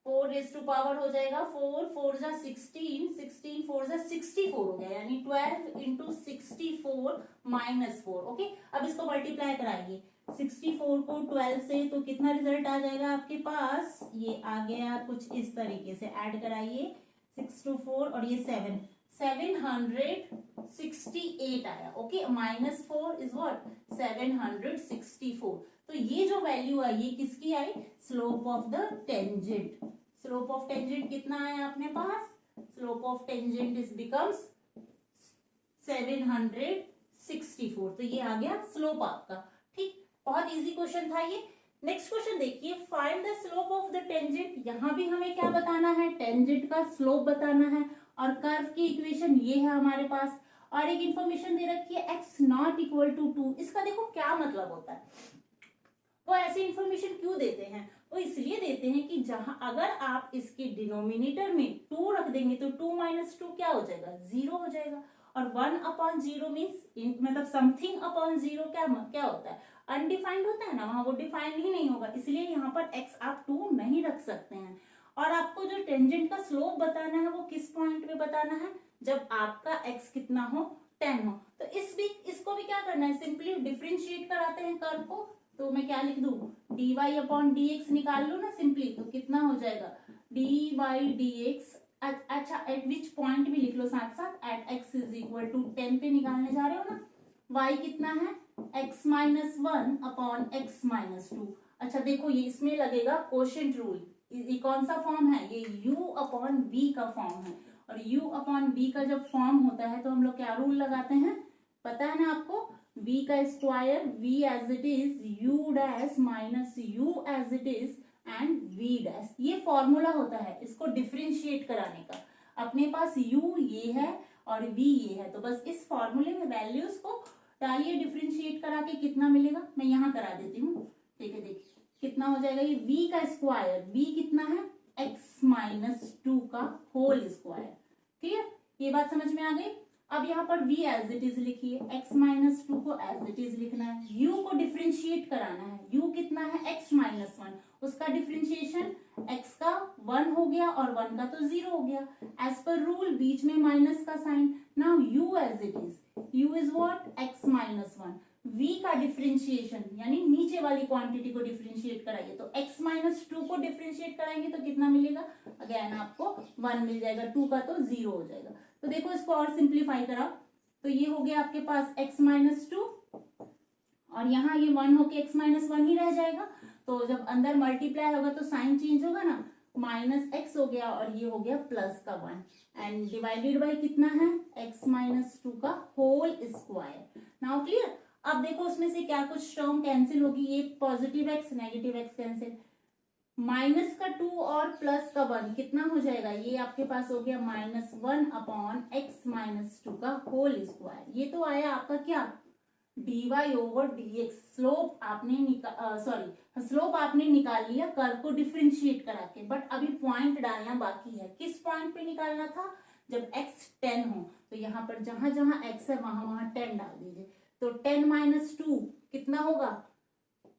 Speaker 1: 4 रेज टू पावर हो जाएगा 4 4 जा 16, 16 4 जा 64 हो गया, यानी 12 इंटू 64 माइनस 4। ओके, अब इसको मल्टीप्लाई कराइए 64 को 12 से, तो कितना रिजल्ट आ जाएगा आपके पास? ये आ गया कुछ इस तरीके से, ऐड कराइए 6 to 4 और ये 7, 768 आया। Okay, minus 4 is what? 764। तो ये जो वैल्यू आई ये किसकी आई? Slope of the tangent. Slope of tangent कितना आया अपने पास? Slope of tangent is becomes 764। तो ये आ गया स्लोप आपका। ठीक, बहुत इजी क्वेश्चन था ये। नेक्स्ट क्वेश्चन देखिए, find the slope of the tangent. यहां भी हमें क्या बताना है? टेंजेंट का स्लोप बताना है, और कर्व की इक्वेशन ये है हमारे पास, और एक इंफॉर्मेशन दे रखी है x नॉट इक्वल टू 2। इसका देखो क्या मतलब होता है, वो ऐसी इंफॉर्मेशन क्यों देते हैं? वो इसलिए देते हैं कि जहां अगर आप इसके डिनोमिनेटर में 2 रख देंगे तो 2 माइनस 2 क्या हो जाएगा? 0 हो जाएगा, और 1/0 मीन्स मतलब समथिंग अपॉन जीरो क्या क्या होता है, अनडिफाइंड होता है ना, वहां वो डिफाइंड ही नहीं होगा, इसलिए यहाँ पर x आप 2 नहीं रख सकते हैं। और आपको जो टेंजेंट का स्लोप बताना है वो किस पॉइंट पे बताना है, जब आपका x कितना हो, 10 हो। तो इसको भी क्या करना है, सिंपली डिफरेंशिएट कराते हैं कर्व को। तो मैं क्या लिख दूं, dy/dx निकाल लो ना सिंपली, तो कितना हो जाएगा dy/dx। अच्छा एट विच पॉइंट भी लिख लो साथ साथ, at x is equal to 10 पे निकालने जा रहे हो ना, y कितना है x-1/x-2। अच्छा देखो ये इसमें लगेगा कोशेंट रूल, ये कौन सा फॉर्म है, ये u/v का फॉर्म है। और u/v का जब फॉर्म होता है तो हम लोग क्या रूल लगाते हैं, पता है ना आपको, v का square v as it is u dash minus u as it is and v dash, ये फॉर्मूला होता है इसको डिफरेंशिएट कराने का। अपने पास u ये है और v ये है, तो बस इस फॉर्मूले में वैल्यूज को डालिए, डिफरेंशिएट करा के कितना मिलेगा, मैं यहाँ करा देती हूँ। देखिए कितना हो जाएगा, ये v का स्क्वायर, v कितना है x-2 का होल स्क्वायर। क्लियर, ये बात समझ में आ गई। अब यहाँ पर v एज इट इज लिखिए, x-2 को एज इट इज लिखना है, u को डिफरेंशिएट कराना है, u कितना है x-1, उसका डिफरेंशिएशन x का 1 हो गया और 1 का तो 0 हो गया, एज पर रूल बीच में माइनस का sign. Now u as it is, u is what x-1, v का डिफरेंशिएशन यानी नीचे वाली क्वांटिटी को डिफरेंशिएट कराइए, तो x-2 को डिफरेंशिएट कराएंगे तो कितना मिलेगा, अगेन आपको 1 मिल जाएगा, 2 का तो 0 हो जाएगा। तो देखो इसको और सिंप्लीफाई करा, तो ये हो गया आपके पास x-2 और यहाँ ये 1 होके x-1 ही रह जाएगा। तो जब अंदर मल्टीप्लाई होगा तो साइन चेंज होगा ना, -x हो गया और ये हो गया प्लस का 1 एंड डिवाइडेड बाय कितना है x-2 का होल स्क्वायर। Now clear. अब देखो उसमें से क्या कुछ टर्म कैंसिल होगी, ये positive x negative x cancel, minus का 2 और प्लस का 1 कितना हो जाएगा, ये आपके पास हो गया -1/x-2 का होल स्क्वायर। ये तो आया आपका क्या dy/dx, स्लोप आपने निकाल लिया कर्व को डिफरेंशिएट करा के, बट अभी पॉइंट डालना बाकी है। किस पॉइंट पे निकालना था, जब x 10 हो, तो यहाँ पर जहां जहां x है वहां वहां 10 डाल दीजिए। तो 10 - 2 कितना होगा,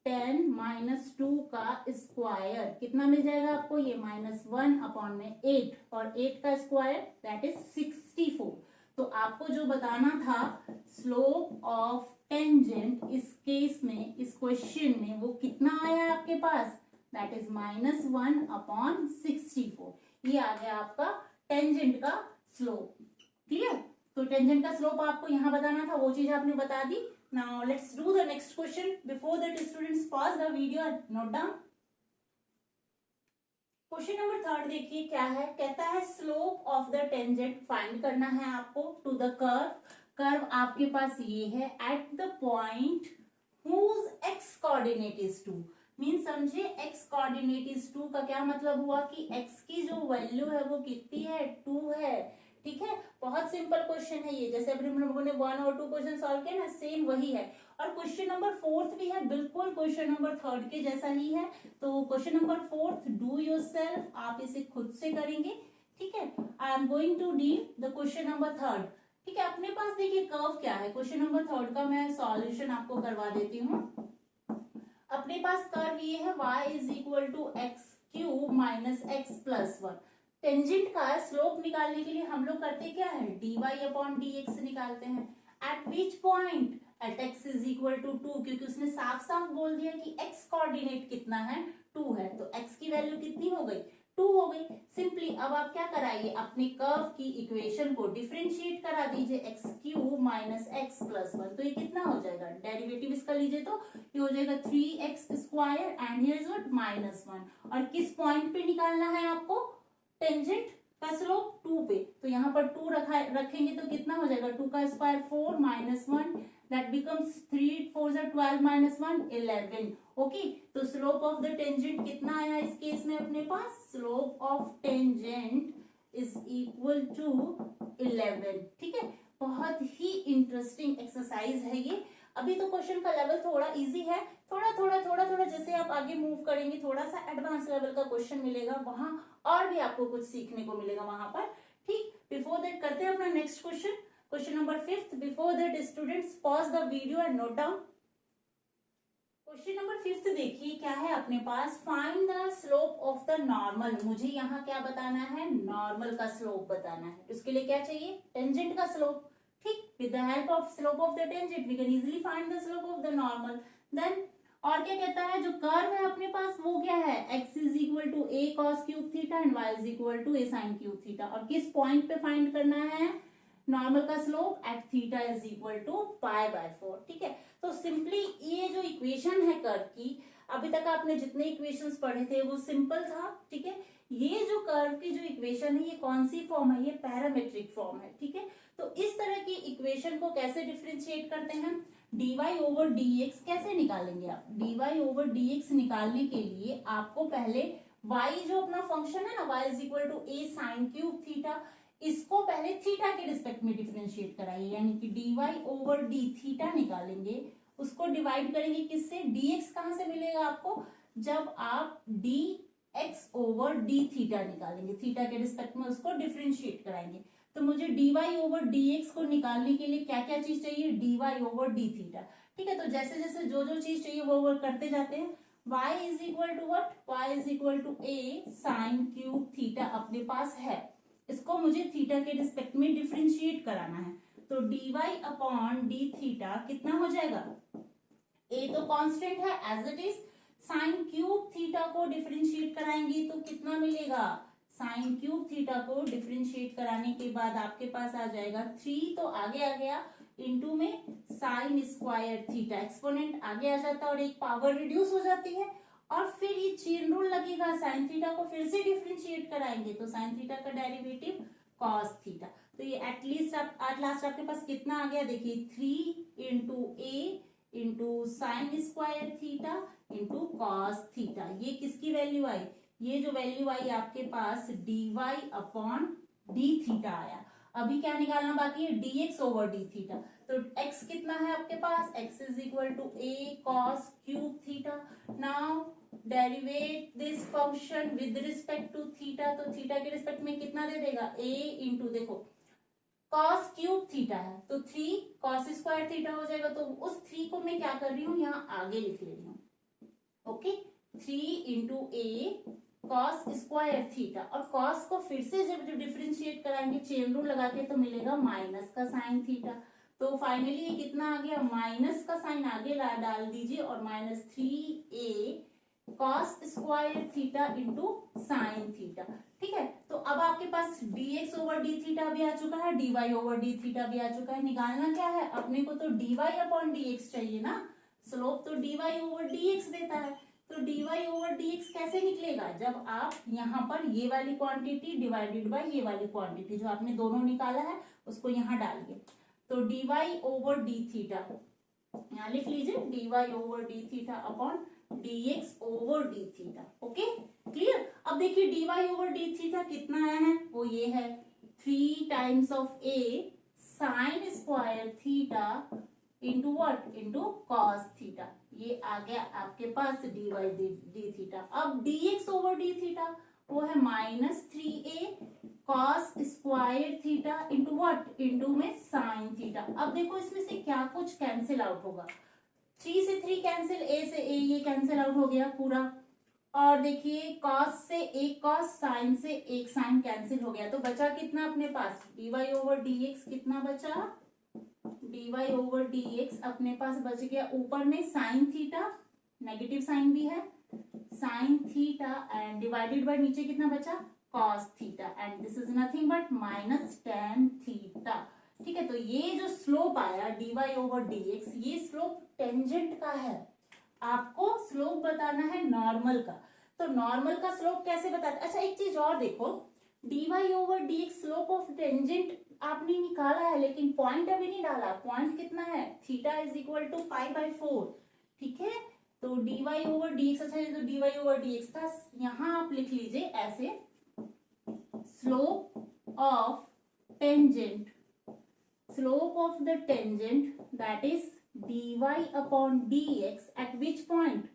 Speaker 1: 10 - 2 का स्क्वायर कितना मिल जाएगा आपको, ये -1/8 और 8 का स्क्वायर दैट इज 64। तो आपको जो बताना था स्लोप ऑफ टेंजेंट इस केस में, इस क्वेश्चन में वो कितना आया आपके पास, दैट इज -1/64। ये आ गया आपका टेंजेंट का स्लोप। क्लियर, तो टेंजेंट का स्लोप आपको यहाँ बताना था, वो चीज आपने बता दी। Now let's do the next question, before that students pause the video and note down. Question number 3 देखिए क्या है, कहता है slope of the tangent find करना है आपको टू द कर्व। कर्व आपके पास ये है at the point whose X coordinate is 2, mean समझे एक्स कोऑर्डिनेट इज 2 का क्या मतलब हुआ कि एक्स की जो वैल्यू है वो कितनी है, 2 है। ठीक है, बहुत सिंपल क्वेश्चन है ये, जैसे अभी हम लोगों ने 1 और 2 क्वेश्चन सॉल्व किया ना, सेम वही है। और क्वेश्चन नंबर 4 भी है, बिल्कुल क्वेश्चन नंबर 3 के जैसा ही है। तो क्वेश्चन नंबर 4 डू योरसेल्फ, आप इसे खुद से करेंगे। ठीक है, I am going to deal the question number 3। ठीक है, अपने पास देखिए कर्व क्या है, क्वेश्चन नंबर 3 का मैं सॉल्यूशन आपको करवा देती हूँ। अपने पास कर्व ये है y is equal to x³ minus x plus 1। Tangent का स्लोप निकालने के लिए हम लोग करते क्या है, dy/dx निकालते हैं। At which point, at x is equal to 2, क्योंकि उसने साफ साफ बोल दिया कि x कोऑर्डिनेट कितना है, 2 है, तो x की वैल्यू कितनी हो गई, 2 हो गई। सिंपली अब आप क्या कराइए, अपने कर्व की इक्वेशन को डिफरेंशिएट करा दीजिए, x³ माइनस x प्लस 1, तो ये कितना हो जाएगा, डेरिवेटिव इसका लीजिए तो ये हो जाएगा 3x² and here is what -1। और किस पॉइंट पे निकालना है आपको टेंजेंट का स्लोप, 2 पे, तो यहाँ पर 2 रखेंगे तो कितना हो जाएगा, 2 का स्क्वायर 4 - 1 that becomes 3 4 12 - 1 11। ओके, तो स्लोप ऑफ द टेंजेंट कितना आया इस केस में अपने पास, slope of tangent is equal to 11। ठीक है, बहुत ही इंटरेस्टिंग एक्सरसाइज है ये। अभी तो क्वेश्चन का लेवल थोड़ा इजी है, थोड़ा थोड़ा जैसे आप आगे मूव करेंगे थोड़ा सा एडवांस लेवल का क्वेश्चन मिलेगा वहां, और भी आपको कुछ सीखने को मिलेगा वहां पर। ठीक, बिफोर दैट करते हैं अपना next question. Question number 5, before that students pause the video and note down. Question number 5 देखिए क्या है अपने पास, find the slope of the normal. मुझे यहाँ क्या बताना है, नॉर्मल का स्लोप बताना है। उसके लिए क्या चाहिए, टेंजेंट का स्लोप। ठीक, with the help of slope of the tangent we can easily find the slope of the normal. Then और क्या कहता है, जो कर्व है अपने पास वो क्या है, x is equal to a cos cube theta and y is equal to a sin cube theta. और किस पॉइंट पे फाइंड करना है, नॉर्मल का slope at theta is equal to pi by 4। ठीक है, तो सिंपली ये जो इक्वेशन है कर्व की, अभी तक आपने जितने इक्वेशंस पढ़े थे वो सिंपल था। ठीक है, ये जो कर्व की जो इक्वेशन है ये कौन सी फॉर्म है, ये पैरामेट्रिक फॉर्म है। ठीक है, तो इस तरह की इक्वेशन को कैसे डिफरेंशिएट करते हैं, dy ओवर dx कैसे निकालेंगे आप, dy ओवर dx निकालने के लिए आपको पहले y जो अपना फंक्शन है ना, y is equal to a sin cube theta, इसको पहले थीटा के रिस्पेक्ट में डिफरेंशिएट कराइए, यानी कि dy ओवर d थीटा निकालेंगे, उसको डिवाइड करेंगे किससे, dx कहां से मिलेगा आपको, जब आप dx ओवर d थीटा निकालेंगे, थीटा के रिस्पेक्ट में उसको डिफरेंशिएट कराएंगे। तो मुझे dy ओवर dx को निकालने के लिए क्या क्या चीज चाहिए, dy ओवर d थीटा। ठीक है, तो जैसे जैसे जो जो चीज चाहिए वो करते जाते हैं। y is equal to what, y is equal to a sine cube theta अपने पास है, इसको मुझे थीटा के रिस्पेक्ट में डिफरेंशिएट कराना है। तो dy अपॉन d थीटा कितना हो जाएगा, a तो कांस्टेंट है as it is, sine cube theta को डिफरेंशिएट कराएंगे तो कितना मिलेगा, साइन क्यूब थीटा को डिफरेंशिएट कराने के बाद आपके पास आ जाएगा 3, तो आगे आ गया इनटू में साइन स्क्वायर थीटा, एक्सपोनेंट आगे आ जाता है और एक पावर रिड्यूस हो जाती है, और फिर ये चेन रूल लगेगा, साइन थीटा को फिर से डिफरेंशिएट कराएंगे तो साइन थीटा का डेरिवेटिव कॉस थीटा। तो ये एटलीस्ट एट लास्ट आपके पास कितना आ गया, देखिए 3 into a into sine square theta into cos theta. ये किसकी वैल्यू आई, ये जो वैल्यू आई आपके पास dy अपॉन d थीटा आया। अभी क्या निकालना बाकी है, dx ओवर d थीटा। तो x कितना है आपके पास, x is equal to a cos cube theta. Now derivate this function with respect to theta, तो थीटा के रिस्पेक्ट में कितना दे देगा, a इंटू देखो cos क्यूब थीटा है तो 3 cos स्क्वायर थीटा हो जाएगा। तो उस 3 को मैं क्या कर रही हूँ, यहाँ आगे लिख ले रही हूँ। ओके, 3 इंटू ए कॉस स्क्वायर थीटा, और कॉस को फिर से जब डिफरेंशिएट कराएंगे चेन रूल लगा के तो मिलेगा माइनस का साइन थीटा। तो फाइनली ये कितना आ गया, माइनस का साइन आगे डाल दीजिए और minus 3a cos square theta into sine theta. ठीक है, तो अब आपके पास dx ओवर d थीटा भी आ चुका है, dy ओवर d थीटा भी आ चुका है। निकालना क्या है अपने को, तो dy अपॉन dx चाहिए ना, स्लोप तो dy ओवर dx देता है। तो dy ओवर dx कैसे निकलेगा, जब आप यहाँ पर ये वाली क्वांटिटी डिवाइडेड बाय ये वाली क्वांटिटी जो आपने दोनों निकाला है उसको यहाँ डालिए। तो dy ओवर d थीटा, यहाँ लिख लीजिए dy over d theta upon dx over d theta. Okay clear. अब देखिए dy ओवर d थीटा कितना आया है, वो ये है 3 times of a sign square theta into what, into cos theta. ये आ गया आपके पास dy d थीटा। अब dx ओवर d थीटा वो है minus 3a cos square theta into what, into में साइन थीटा। अब देखो इसमें से क्या कुछ कैंसिल आउट होगा, 3 से 3 कैंसिल, a से a ये कैंसिल आउट हो गया पूरा, और देखिए कॉस से एक कॉस, साइन से एक साइन कैंसिल हो गया। तो बचा कितना अपने पास, dy ओवर dx कितना बचा, dy ओवर dx अपने पास बच गया, ऊपर में साइन थीटा, नेगेटिव साइन भी है, sign theta and divided bye नीचे कितना बचा, cos theta, and this is nothing but minus tan theta. ठीक है, तो ये जो स्लोप आया dy ओवर dx, ये स्लोप टेंजेंट का है, आपको स्लोप बताना है नॉर्मल का। तो नॉर्मल का स्लोप कैसे बताते, अच्छा एक चीज और देखो, dy over dx slope of tangent आपने निकाला है लेकिन पॉइंट अभी नहीं डाला, पॉइंट कितना है, theta is equal to pi by 4। ठीक है, तो dy ओवर dx, अच्छा ये तो dy ओवर dx था, यहाँ आप लिख लीजिए ऐसे, slope of tangent, slope of the tangent that is dy upon dx at which point,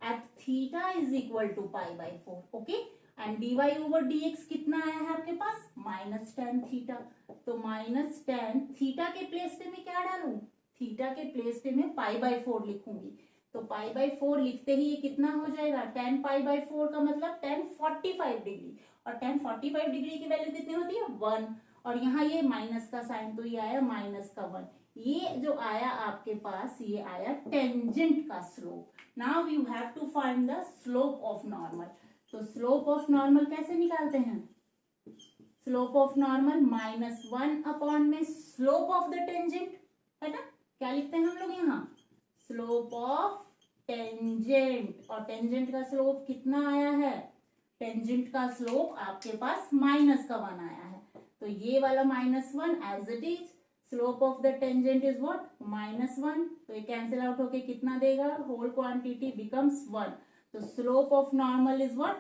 Speaker 1: at theta is equal to pi by 4. Okay, and dy over dx कितना आया है आपके पास, माइनस टेन थीटा। तो माइनस टेन थीटा के place पे मैं क्या डालूं, थीटा के प्लेस पे मैं पाई बाय 4 लिखूंगी। तो पाई बाय 4 लिखते ही ये कितना हो जाएगा, टेन पाई बाय 4 का मतलब 1045 डिग्री, और 1045 डिग्री की वैल्यू कितनी होती है, 1, और यहाँ ये माइनस का साइन, तो ये आया माइनस का 1। ये जो आया आपके पास, ये आया टेंजेंट का slope. Now you have to find the slope of normal. तो स्लोप ऑफ नॉर्मल कैसे निकालते हैं, स्लोप ऑफ नॉर्मल -1 अपॉन में स्लोप ऑफ द टेंजेंट, है ना। क्या लिखते हैं हम लोग यहाँ, स्लोप ऑफ टेंजेंट, और टेंजेंट का स्लोप कितना आया है, टेंजेंट का स्लोप आपके पास -1 आया है। तो ये वाला -1 as it is, slope of the tangent is what, -1। तो ये कैंसिल आउट होके कितना देगा, होल क्वांटिटी बिकम्स 1। तो slope of normal is what,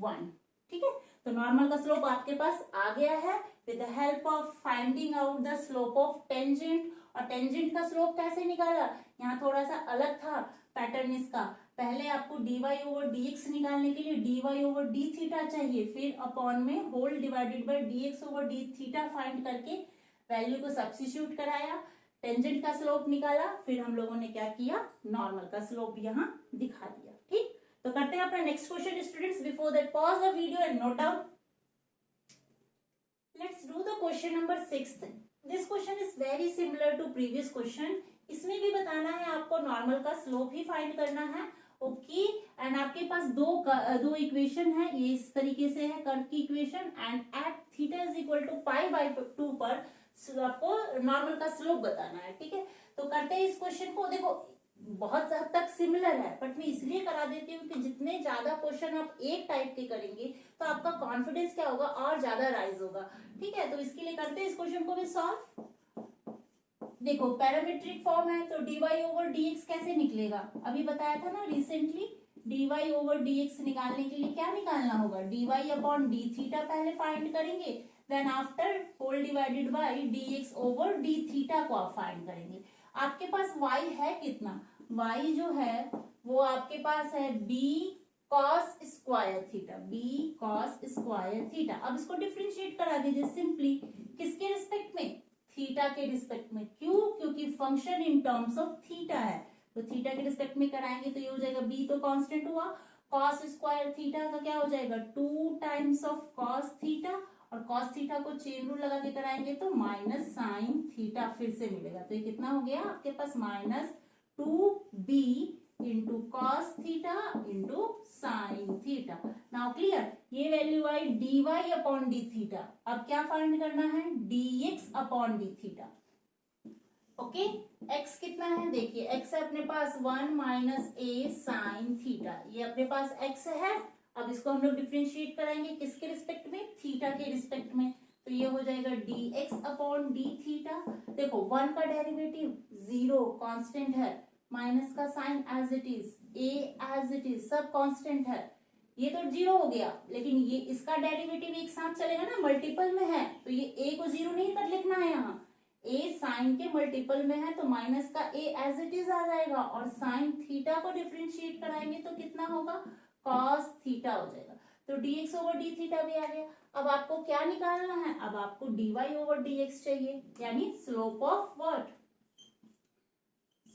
Speaker 1: 1। ठीक है, तो नॉर्मल का स्लोप आपके पास आ गया है with the help of finding out the slope of tangent. और टेंजेंट का स्लोप कैसे निकाला, यहाँ थोड़ा सा अलग था पैटर्न इसका। पहले आपको dy ओवर dx निकालने के लिए dy ओवर d थीटा चाहिए, फिर अपॉन में whole divided by dx over d theta find करके वैल्यू को सब्स्टिट्यूट कराया, टेंजेंट का स्लोप निकाला, फिर हम लोगों ने क्या किया, नॉर्मल का स्लोप यहाँ दिखा दिया। ठीक, तो करते हैं अपना next question students. Before that pause the video and note down. Let's do the question number 6। This question is very similar to previous question. इसमें भी बताना है आपको नॉर्मल का स्लोप ही फाइंड करना है। ओके, एंड आपके पास दो इक्वेशन है, ये इस तरीके से है कर्व की equation, and at theta is equal to pi by 2 पर आपको नॉर्मल का स्लोप बताना है। ठीक है, तो करते हैं इस क्वेश्चन को। देखो बहुत हद तक सिमिलर है, बट मैं इसलिए करा देती हूँ कि जितने ज्यादा क्वेश्चन आप एक टाइप के करेंगे तो आपका कॉन्फिडेंस क्या होगा, और ज्यादा राइज होगा। ठीक है, तो इसके लिए करते हैं इस क्वेश्चन को भी सॉल्व। देखो पैरामीट्रिक फॉर्म है, तो dy ओवर dx कैसे निकलेगा, अभी बताया था ना रिसेंटली। dy ओवर dx निकालने के लिए क्या निकालना होगा, dy अपॉन d थीटा पहले फाइंड करेंगे, then after whole divided by dx over d theta को आप फाइंड करेंगे। आपके पास y है कितना, y जो है वो आपके पास है b cos square theta, b cos square theta. अब इसको डिफरेंशिएट करा दीजिए सिंपली, किसके रिस्पेक्ट में, थीटा के रिस्पेक्ट में। क्यों, क्योंकि function in terms of theta है, तो थीटा के रिस्पेक्ट में कराएंगे तो ये हो जाएगा b तो कांस्टेंट हुआ, cos स्क्वायर थीटा का क्या हो जाएगा 2 टाइम्स ऑफ cos थीटा, और cos थीटा को चेन रूल लगा के कराएंगे तो माइनस साइन थीटा फिर से मिलेगा। तो ये कितना हो गया आपके पास, -2b into cos theta into sine theta. Now clear, ये वैल्यू आई dy अपॉन डी थीटा। अब क्या फाइंड करना है, dx upon d theta. Okay, x कितना है, देखिए x है अपने पास 1 माइनस ए साइन थीटा, ये अपने पास x है। अब इसको हम लोग डिफरेंशिएट कराएंगे किसके रिस्पेक्ट में, थीटा के रिस्पेक्ट में, तो ये हो जाएगा dx अपॉन डी थीटा। देखो 1 का डेरिवेटिव 0 कांस्टेंट है, माइनस का sign as it is, a as it is, सब कांस्टेंट है, ये तो 0 हो गया, लेकिन ये इसका डेरिवेटिव एक साथ चलेगा ना, मल्टीपल में है, तो ये a को 0 नहीं कर लिखना है यहाँ, a साइन के मल्टीपल में है तो माइनस का a एज इट इज आ जाएगा, और साइन थीटा को डिफरेंशिएट कराएंगे तो कितना होगा, cos थीटा हो जाएगा। तो dx ओवर डी थीटा भी आ गया। अब आपको क्या निकालना है, अब आपको dy ओवर dx चाहिए, यानी slope of what,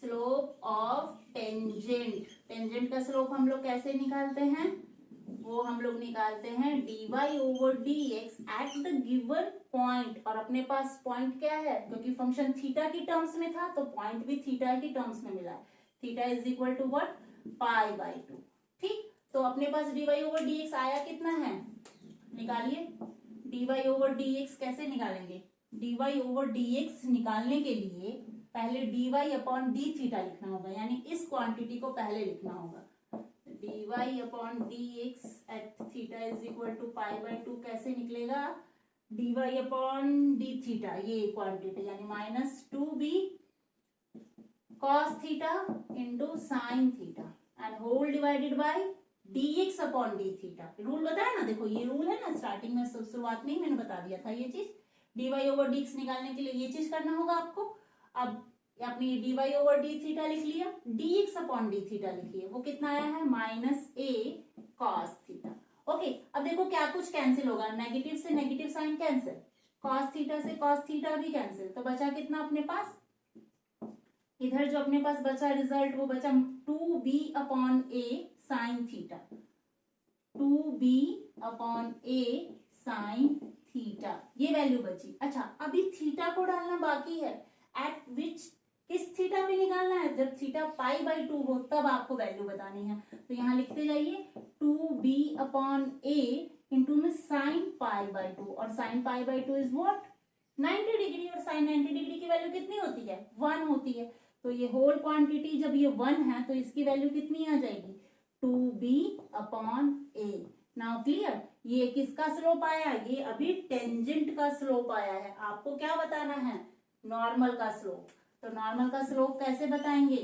Speaker 1: slope of tangent. Tangent का स्लोप हम लोग कैसे निकालते हैं, वो हम लोग निकालते हैं dy over dx eight the given point, और अपने पास पॉइंट क्या है, क्योंकि फंक्शन थीटा की टर्म्स में था तो पॉइंट भी थीटा की टर्म्स में मिला है, theta is equal to what, pi by 2। ठीक, तो अपने पास dy ओवर dx आया कितना है, निकालिए, dy ओवर dx कैसे निकालेंगे, dy ओवर dx निकालने के लिए पहले dy अपॉन डी थीटा लिखना होगा, यानी इस क्वांटिटी को पहले लिखना होगा। dy upon dx at theta is equal to pi by 2 कैसे निकलेगा, dy अपॉन डी थीटा, ये क्वांटिटी यानी -2b cos theta into sine theta and whole divided by dx upon d theta. Rule बताया ना, देखो ये रूल है ना, स्टार्टिंग में शुरुआत में ही मैंने बता दिया था ये चीज, dy ओवर dx निकालने के लिए ये चीज करना होगा आपको। अब आपने dy ओवर डी थीटा लिख लिया, dx अपॉन डी थीटा लिखिए, वो कितना आया है -a cos थीटा, ओके, अब देखो क्या कुछ कैंसिल होगा, नेगेटिव से negative sign cancel, cos theta से कॉस थीटा भी कैंसिल, तो बचा कितना अपने पास, इधर जो अपने पास बचा रिजल्ट वो बचा 2b/a sine theta, 2b/a sine theta, ये वैल्यू बची। अच्छा, अभी थीटा को डालना बाकी है, एट विच, किस थीटा पे निकालना है, जब थीटा π/2 हो तब आपको वैल्यू बतानी है। तो यहाँ लिखते जाइए 2b/a इंटू में साइन π/2, और साइन π/2 इज व्हाट, 90 डिग्री, और साइन 90 डिग्री की वैल्यू कितनी होती है, 1 होती है। तो ये होल क्वांटिटी जब ये 1 है तो इसकी वैल्यू कितनी आ जाएगी, 2b/a। नाउ क्लियर, ये किसका स्लोप आया, ये अभी टेंजेंट का स्लोप आया है। आपको क्या बताना है, नॉर्मल का स्लोप। तो नॉर्मल का स्लोप कैसे बताएंगे,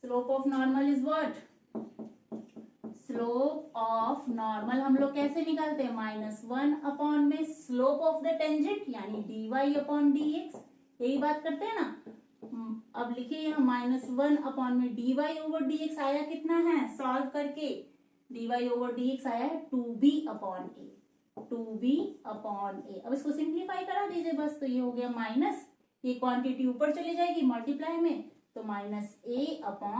Speaker 1: slope of normal is what, slope of normal हम लोग कैसे निकालते हैं, -1 अपॉन में स्लोप ऑफ द टेंजेंट यानी dy/dx, यही बात करते हैं ना। अब लिखिए यहाँ -1 अपॉन में dy/dx आया कितना है, सॉल्व करके dy/dx आया है 2b/a, 2b/a। अब इसको सिंप्लीफाई करा दीजिए बस, तो ये हो गया माइनस, ये क्वांटिटी ऊपर चली जाएगी मल्टीप्लाई में, तो -a/2b।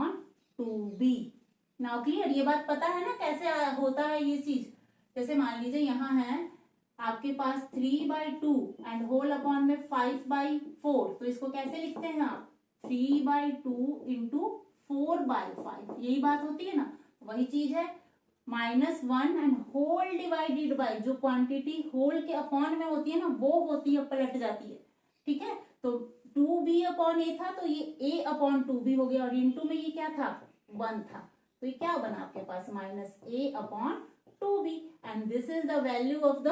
Speaker 1: नाउ क्लियर, ये बात पता है ना कैसे होता है ये चीज। जैसे मान लीजिए यहाँ है आपके पास 3/2 एंड होल अपॉन में 5/4, तो इसको कैसे लिखते हैं आप, 3/2 इंटू 4/5, यही बात होती है ना। वही चीज है, -1 एंड होल डिवाइडेड बाय, जो क्वांटिटी होल के अपॉन में होती है ना वो होती है, पलट जाती है, ठीक है। तो 2b/a था तो ये a/2b हो गया, और इंटू में ये क्या था, 1 था, तो ये क्या बना आपके पास, -a/2b, and this is the value of the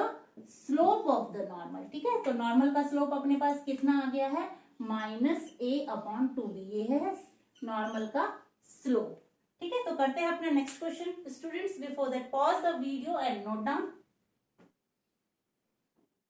Speaker 1: slope of the normal, ठीक है। तो नॉर्मल का स्लोप अपने पास कितना आ गया है, -a/2b, ये है नॉर्मल का स्लोप, ठीक है। तो करते हैं अपना next question students. Before that pause the video and note down.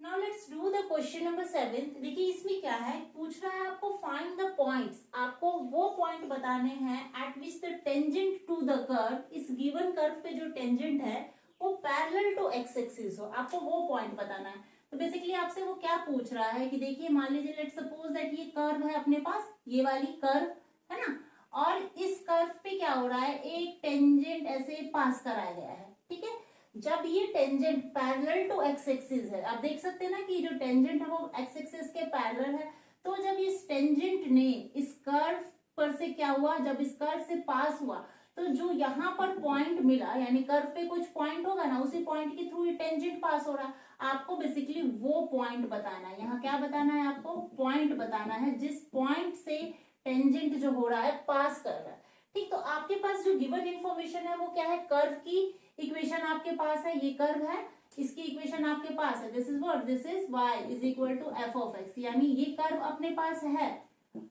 Speaker 1: Now let's do the question number 7। देखिए इसमें क्या है, पूछ रहा है आपको फाइंड द पॉइंट्स, आपको वो पॉइंट बताने हैं at which the tangent to the curve, इस गिवन कर्व पे जो टेंजेंट है वो पैरेलल टू एक्स एक्सिस हो, आपको वो पॉइंट बताना है। तो बेसिकली आपसे वो क्या पूछ रहा है कि देखिए मान लीजिए लेट्स सपोज दैट ये कर्व है अपने पास, ये वाली कर्व है ना, और इस कर्व पे क्या हो रहा है, एक टेंजेंट ऐसे पास कराया गया है, ठीक है। जब ये tangent parallel to x axis है, आप देख सकते हैं ना कि जो टेंजेंट है वो एक्स एक्सिस के पैरेलल है, तो जब इस टेंजेंट ने इस कर्व पर से क्या हुआ, जब इस कर्व से पास हुआ तो जो यहाँ पर पॉइंट मिला, यानी कर्व पे कुछ पॉइंट होगा ना, उसी पॉइंट के थ्रू ये टेंजेंट पास हो रहा है। आपको बेसिकली वो पॉइंट बताना है, यहाँ क्या बताना है आपको, पॉइंट बताना है जिस पॉइंट से टेंजेंट जो हो रहा है पास कर रहा है, ठीक। तो आपके पास जो गिवन इंफॉर्मेशन है वो क्या है, कर्व की इक्वेशन आपके पास है, ये कर्व है, इसकी इक्वेशन आपके पास है, this is what, this is y is equal to f of x, यानी ये कर्व अपने पास है,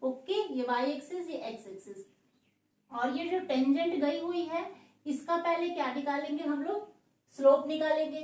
Speaker 1: ओके, ये y एक्सिस, ये x एक्सिस, और ये जो टेंजेंट गई हुई है इसका पहले क्या निकालेंगे हम लोग, स्लोप निकालेंगे,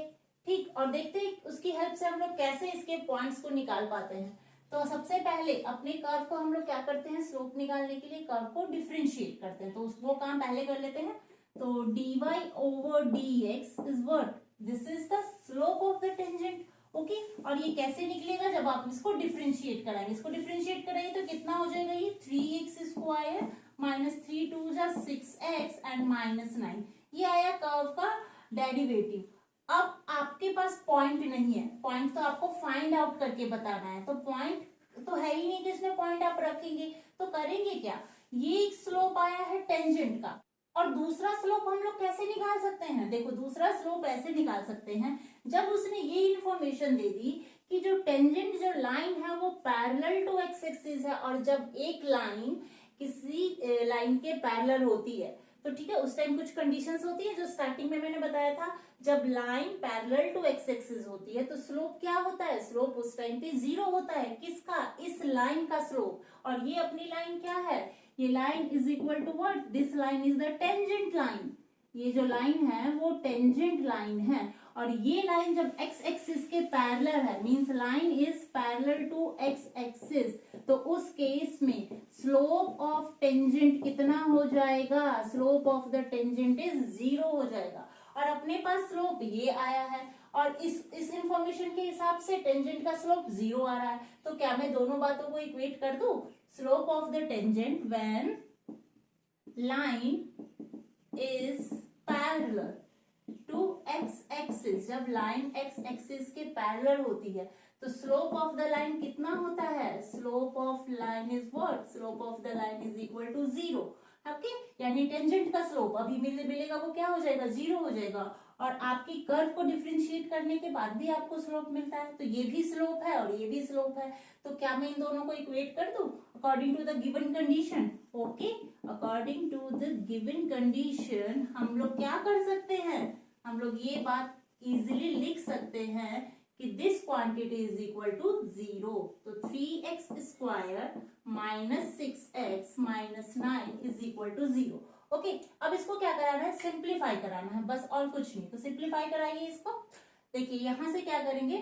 Speaker 1: ठीक। और देखते हैं उसकी हेल्प से हम लोग कैसे इसके पॉइंट्स को निकाल पाते हैं। तो सबसे पहले अपने कर्व को हम लोग क्या करते हैं, स्लोप निकालने के लिए कर्व को डिफरेंशिएट करते हैं, तो वो काम पहले कर लेते हैं। तो dy/dx is what, this is the slope of the tangent, okay. और ये कैसे निकलेगा, जब आप इसको डिफरेंशिएट कराएंगे, इसको डिफरेंशिएट करेंगे तो कितना हो जाएगा, ये 3x² -3 2 6x एंड -9, ये आया कर्व का डेरिवेटिव। अब आपके पास पॉइंट नहीं है, पॉइंट तो आपको फाइंड आउट करके बताना है, तो पॉइंट तो है ही नहीं जिसमें पॉइंट आप रखेंगे, तो करेंगे क्या, ये एक स्लोप आया है टेंजेंट का, और दूसरा स्लोप हम लोग कैसे निकाल सकते हैं, देखो दूसरा स्लोप ऐसे निकाल सकते हैं, जब उसने ये इंफॉर्मेशन दे दी कि जो टेंजेंट जो लाइन है वो पैरेलल टू एक्स एक्सिस है, और जब एक लाइन किसी लाइन के पैरेलल होती है तो ठीक है, उस टाइम कुछ कंडीशंस होती है जो स्टार्टिंग में मैंने बताया था, जब line parallel to x axis होती है तो स्लोप क्या होता है, स्लोप उस टाइम पे 0 होता है, किसका, इस लाइन का स्लोप, और ये अपनी लाइन क्या है, ये line is equal to what, this line is the tangent line, ये जो लाइन है वो टेंजेंट लाइन है, और ये लाइन जब एक्स एक्सिस के पैरेलल है, means line is parallel to x axis, तो उस केस में स्लोप ऑफ टेंजेंट कितना हो जाएगा, slope of the tangent is 0 हो जाएगा। और अपने पास स्लोप ये आया है और इस इंफॉर्मेशन के हिसाब से टेंजेंट का स्लोप 0 आ रहा है। तो क्या मैं दोनों बातों को इक्वेट कर दूं? Slope of the tangent when line is parallel to x axis, जब लाइन एक्स एक्सिस के पैरेलल होती है तो स्लोप ऑफ द लाइन कितना होता है? Slope of line is what? Slope of the line is equal to 0। Okay, यानी tangent का स्लोप अभी मिलेगा वो क्या हो जाएगा? 0 हो जाएगा। और आपकी कर्व को डिफरेंशिएट करने के बाद भी आपको स्लोप मिलता है, तो ये भी स्लोप है और ये भी स्लोप है। तो क्या मैं इन दोनों को इक्वेट कर दूं according to the given condition? Okay, according to the given condition हम लोग क्या कर सकते हैं? हम लोग ये बात इजीली लिख सकते हैं कि this quantity is equal to 0। तो 3x square minus 6x minus 9 is equal to 0। Okay, अब इसको क्या कराना है? सिंप्लीफाई कराना है, बस और कुछ नहीं। तो सिंप्लीफाई कराइए इसको। देखिए यहां से क्या करेंगे,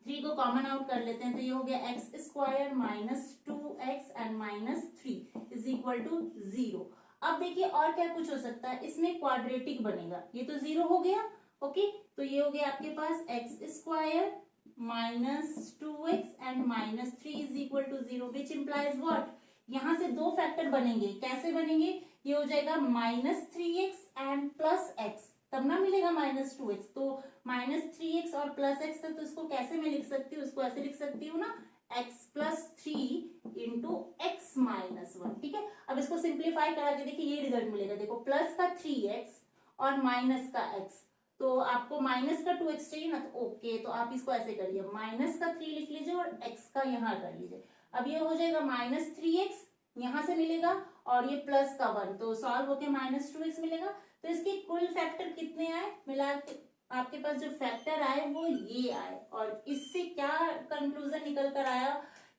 Speaker 1: 3 को कॉमन आउट कर लेते हैं, तो ये हो गया x square minus 2x and minus 3 is equal to 0। अब देखिए और क्या कुछ हो सकता है, इसमें क्वाड्रेटिक बनेगा, ये तो 0 हो गया। ओके, तो ये हो गया आपके पास x square minus 2x and minus 3 is equal to 0, which implies what? यहां से दो फैक्टर बनेंगे, कैसे बनेंगे? ये हो जाएगा minus 3x and plus x, तब ना मिलेगा माइनस 2x। तो माइनस 3x और प्लस x है, तो इसको कैसे मैं लिख सकती हूँ? इसको ऐसे लिख सकती हूँ ना, x plus 3 into X minus 1। ठीक है, अब इसको सिंप्लीफाई करा के देखिए ये रिजल्ट मिलेगा। देखो प्लस का 3x और माइनस का x, तो आपको माइनस का 2x चाहिए ना, तो ओके, तो आप इसको ऐसे करिए, माइनस का 3 लिख लीजिए और x का यहाँ कर लीजिए। अब ये हो जाएगा माइनस 3x यहां से मिलेगा और ये प्लस का 1, तो सॉल्व होके माइनस 2x मिलेगा। तो इसके कुल फैक्टर कितने आए? मिला के आपके पास जो फैक्टर आए वो ये आए, और इससे क्या कंक्लूजन निकल कर आया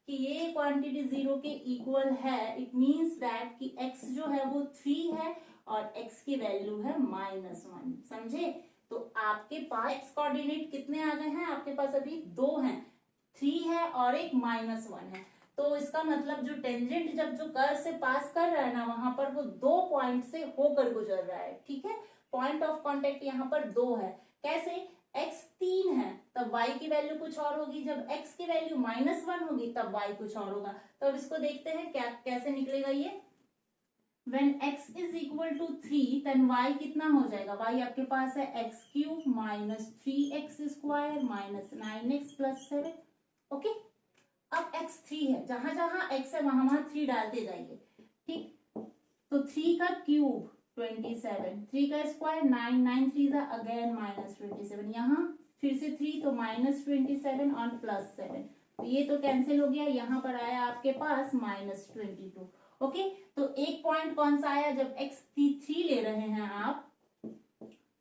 Speaker 1: कि ये क्वांटिटी 0 के इक्वल है। इट मींस दैट कि x जो है वो 3 है और x की वैल्यू है -1। समझे? तो आपके पास x कोऑर्डिनेट कितने आ गए हैं? आपके पास अभी 2 हैं, 3 है और एक -1 है। तो इसका मतलब जो टेंजेंट जब जो कर्व से पास कर रहा है ना, वहां पर वो 2 पॉइंट से होकर गुजर रहा है। ठीक है, पॉइंट ऑफ कांटेक्ट यहाँ पर 2 है। कैसे? x 3 है तब y की वैल्यू कुछ और होगी, जब x की वैल्यू -1 होगी तब y कुछ और होगा। तो अब इसको देखते हैं क्या कैसे निकलेगा ये। When x is equal to 3 then y कितना हो जाएगा? y आपके पास है x cube minus 3x square minus 9x plus 7। Okay, अब x 3 है, जहां जहां x है वहां वहां 3 डालते जाइए। ठीक, तो 3 का क्यूब 27, 3 का स्क्वायर 9, 9 3 अगेन माइनस 27, यहाँ फिर से 3 तो माइनस 27 और प्लस 7, तो ये तो कैंसिल हो गया। यहाँ पर आया आपके पास -22। ओके, तो एक पॉइंट कौन सा आया? जब x 3 ले रहे हैं आप,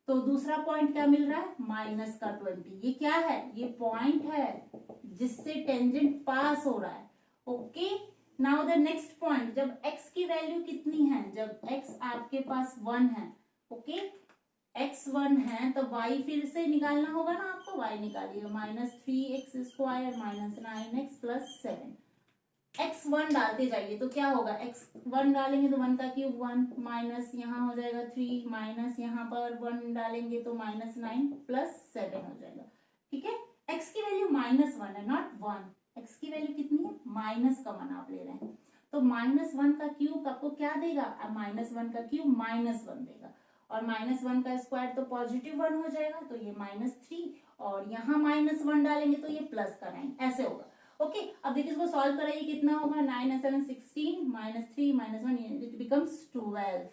Speaker 1: तो दूसरा पॉइंट क्या मिल रहा है? -20। ये क्या है? ये पॉइंट है जिससे टेंजेंट पास हो रहा है। Okay, now the next point, जब x की वैल्यू कितनी है? जब x आपके पास 1 है। ओके, x 1 है तो y फिर से निकालना होगा ना आपको, y निकालिएगा, -3x square minus 9x plus 7। x1 डालते जाइए तो क्या होगा? x1 डालेंगे तो 1 का क्यूब 1 माइनस यहाँ हो जाएगा 3 माइनस यहाँ पर 1 डालेंगे तो -9 प्लस 7 हो जाएगा। ठीक है, x की वैल्यू -1 है, नॉट 1। x की वैल्यू कितनी है? -1 आप ले रहे हैं, तो -1 का क्यूब आपको क्या देगा? -1 का क्यूब -1 देगा, और -1 का स्क्वायर तो +1 हो जाएगा, तो ये -3, और यहाँ -1 डालेंगे तो ये प्लस का 9, ऐसे होगा। ओके, अब देखिए इसको सॉल्व कराइए, कितना होगा? 9 और 7 16 -3 -1 it becomes 12।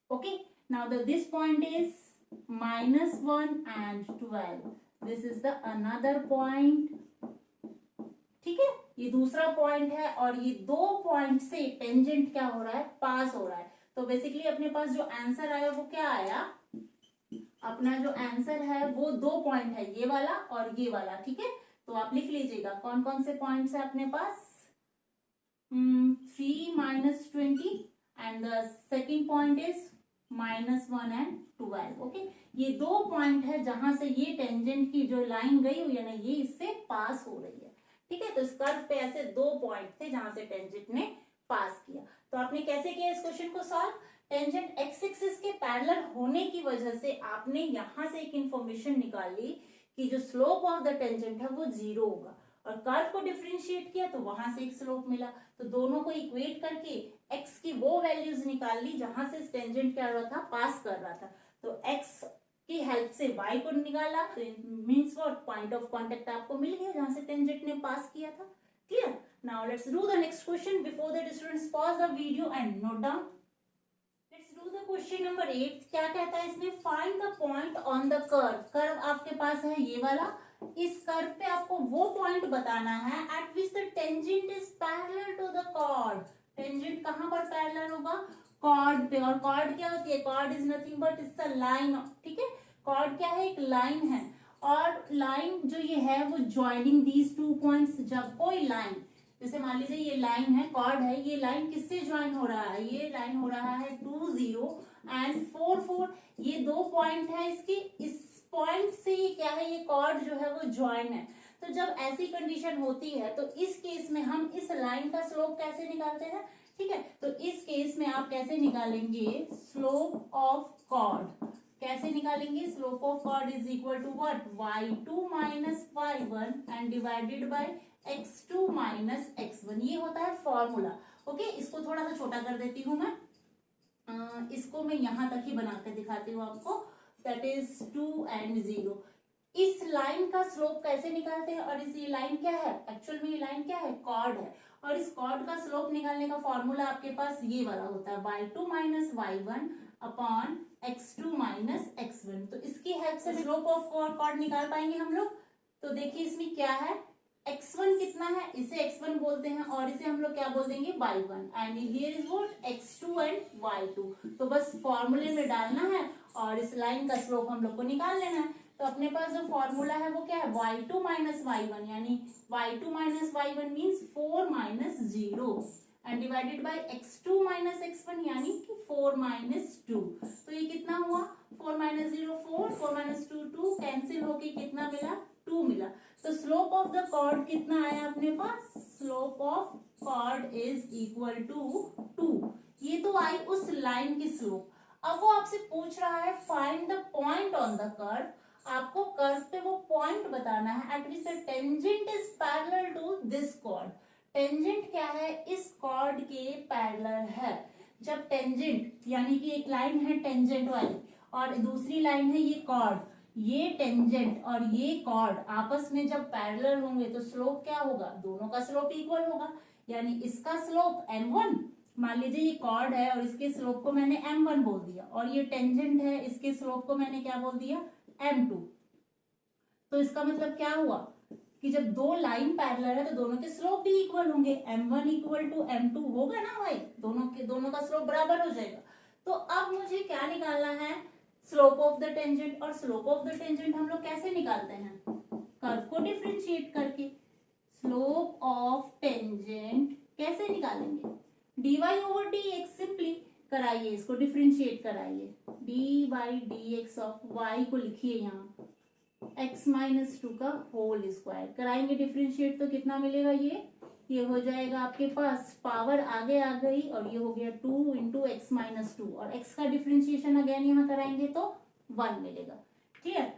Speaker 1: Okay, now this point is -1 and 12, this is the another point. ठीक है, ये दूसरा पॉइंट है और ये 2 पॉइंट से टेंजेंट क्या हो रहा है? पास हो रहा है। तो बेसिकली अपने पास जो आंसर आया वो क्या आया? अपना जो आंसर है वो 2 पॉइंट है, ये वाला और ये वाला। ठीक है, तो आप लिख लीजिएगा कौन कौन से पॉइंट्स है अपने पास। 3 -20 and the second point is -1 and 12। Okay, ये 2 पॉइंट है जहां से ये टेंजेंट की जो लाइन गई हुई है ना, ये इससे पास हो रही है। ठीक है, तो इस कर्व पे ऐसे 2 पॉइंट थे जहां से टेंजेंट ने पास किया। तो आपने कैसे किया इस क्वेश्चन को सॉल्व? टेंजेंट एक्स एक्सिस के पैरेलल होने की वजह से आपने यहां से एक इंफॉर्मेशन निकाली कि जो स्लोप ऑफ द टेंजेंट है वो 0 होगा, और कर्व को डिफरेंशिएट किया तो वहां से एक स्लोप मिला, तो दोनों को इक्वेट करके x की वो वैल्यूज निकाल ली जहां से टेंजेंट क्या रहा था, पास कर रहा था। तो x की हेल्प से y को निकाला, तो means what, point of contact आपको मिल गया जहां से टेंजेंट ने पास किया था। Clear? Now let's do the next question. Before that students pause the video and note down. Let's do the question number 8। क्या कहता है इसमें? Find the point on the curve. Curve आपके पास है ये वाला, इस कर्व पे आपको वो पॉइंट बताना है at which the tangent is parallel to the chord. Tangent कहां पर पैरेलल होगा? कॉर्ड पे। और कॉर्ड क्या होती है? Chord is nothing but it's a line. ठीक है, कॉर्ड क्या है? एक लाइन है, और लाइन जो ये है वो ज्वाइनिंग दीज टू पॉइंट्स। जब कोई लाइन, जैसे मान लीजिए ये लाइन है, कॉर्ड है, ये लाइन किससे ज्वाइन हो रहा है? ये लाइन हो रहा है 2 0 एंड 4 4। ये दो पॉइंट है इसकी, इस पॉइंट से ये क्या है, ये कॉर्ड जो है वो ज्वाइन है। तो जब ऐसी कंडीशन होती है तो इस केस में हम इस लाइन का स्लोप कैसे निकालते हैं? ठीक है, तो इस केस में आप कैसे निकालेंगे? स्लोप ऑफ कॉर्ड कैसे निकालेंगे? Slope of chord is equal to what? y2 minus y1 and divided by x2 minus x1। ये होता है फॉर्मूला। ओके, इसको थोड़ा सा छोटा कर देती हूँ मैं, इसको मैं यहां तक ही बना के दिखाती हूँ आपको। That is 2 and 0। इस लाइन का स्लोप कैसे निकालते हैं? और इस ये लाइन क्या है? एक्चुअल में ये लाइन क्या है? कॉर्ड है। और इस कॉर्ड का स्लोप निकालने का फॉर्मूला आपके पास ये वाला होता है, y2 minus y1 upon x2 minus x1। तो इसकी हेल्प से स्लोप ऑफ कॉर्ड निकाल पाएंगे हम लोग। तो देखिए इसमें क्या है, x1 कितना है? इसे x1 बोलते हैं, और इसे हम लोग क्या बोल देंगे? y1। And here is what? x2 and y2। तो बस फॉर्मूले में डालना है और इस लाइन का स्लोप हम लोग को निकाल लेना है। तो अपने पास जो फॉर्मूला है वो क्या है? y2 माइनस y1, यानी y2 minus y1 means 4 minus 0 and divided by x2 minus x1 यानी कि 4 माइनस 2। तो ये कितना हुआ? 4 माइनस 0 4, 4 माइनस 2 2, कैंसिल होके कितना मिला? 2 मिला। तो स्लोप ऑफ द कॉर्ड कितना आया अपने पास? Slope of chord is equal to 2। ये तो आई उस लाइन की स्लोप। अब वो आपसे पूछ रहा है find the point on the curve. आपको कर्व पे वो पॉइंट बताना है at which the tangent is parallel to this chord. Tangent क्या है? इस कॉर्ड के पैरेलल है। जब टेंजेंट यानी कि एक लाइन है टेंजेंट वाली और दूसरी लाइन है ये कॉर्ड, ये टेंजेंट और ये कॉर्ड आपस में जब पैरेलल होंगे तो स्लोप क्या होगा? दोनों का स्लोप इक्वल होगा। यानी इसका स्लोप m1, मान लीजिए ये कॉर्ड है और इसके स्लोप को मैंने m1 बोल दिया, और ये टेंजेंट है, इसके स्लोप को मैंने क्या बोल दिया? m2। तो इसका मतलब क्या हुआ कि जब दो लाइन पैरेलल है तो दोनों के स्लोप भी इक्वल होंगे। m1 इक्वल टू m2 होगा ना भाई, दोनों का स्लोप बराबर हो जाएगा। तो अब मुझे क्या निकालना है? Slope of the tangent. और स्लोप ऑफ द टेंजेंट हम लोग कैसे निकालते हैं? कर्व को डिफरेंशिएट करके। स्लोप ऑफ टेंजेंट कैसे निकालेंगे? dy ओवर dx सिंपली कराइए, इसको डिफरेंशिएट कराइए। dy dx ऑफ y को लिखिए यहाँ x माइनस 2 का होल स्क्वायर कराएंगे डिफरेंशिएट, तो कितना मिलेगा? ये हो जाएगा आपके पास, पावर आगे आ गई और ये हो गया 2 इंटू एक्स माइनस 2, और x का डिफरेंशिएशन अगेन यहाँ कराएंगे तो 1 मिलेगा। क्लियर?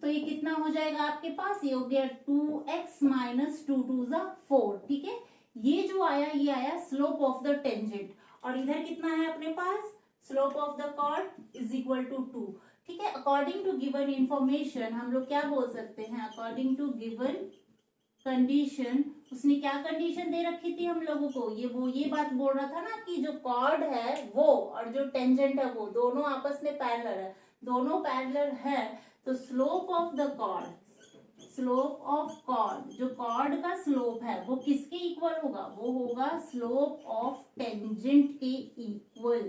Speaker 1: तो ये कितना हो जाएगा आपके पास? ये हो गया 2x माइनस 2 2 4। ठीक है, ये जो आया ये आया स्लोप ऑफ द टेंजेंट। और इधर कितना है अपने पास? Slope of the chord is equal to 2। ठीक है, अकॉर्डिंग टू गिवन इंफॉर्मेशन हम लोग क्या बोल सकते हैं? अकॉर्डिंग टू गिवन कंडीशन, उसने क्या कंडीशन दे रखी थी हम लोगों को? ये बात बोल रहा था ना कि जो कॉर्ड है वो और जो टेंजेंट है वो दोनों आपस में पैरेलल है। दोनों पैरेलल है तो slope of the chord, slope of chord, जो कॉर्ड का स्लोप है वो किसके इक्वल होगा? वो होगा स्लोप ऑफ टेंजेंट के इक्वल।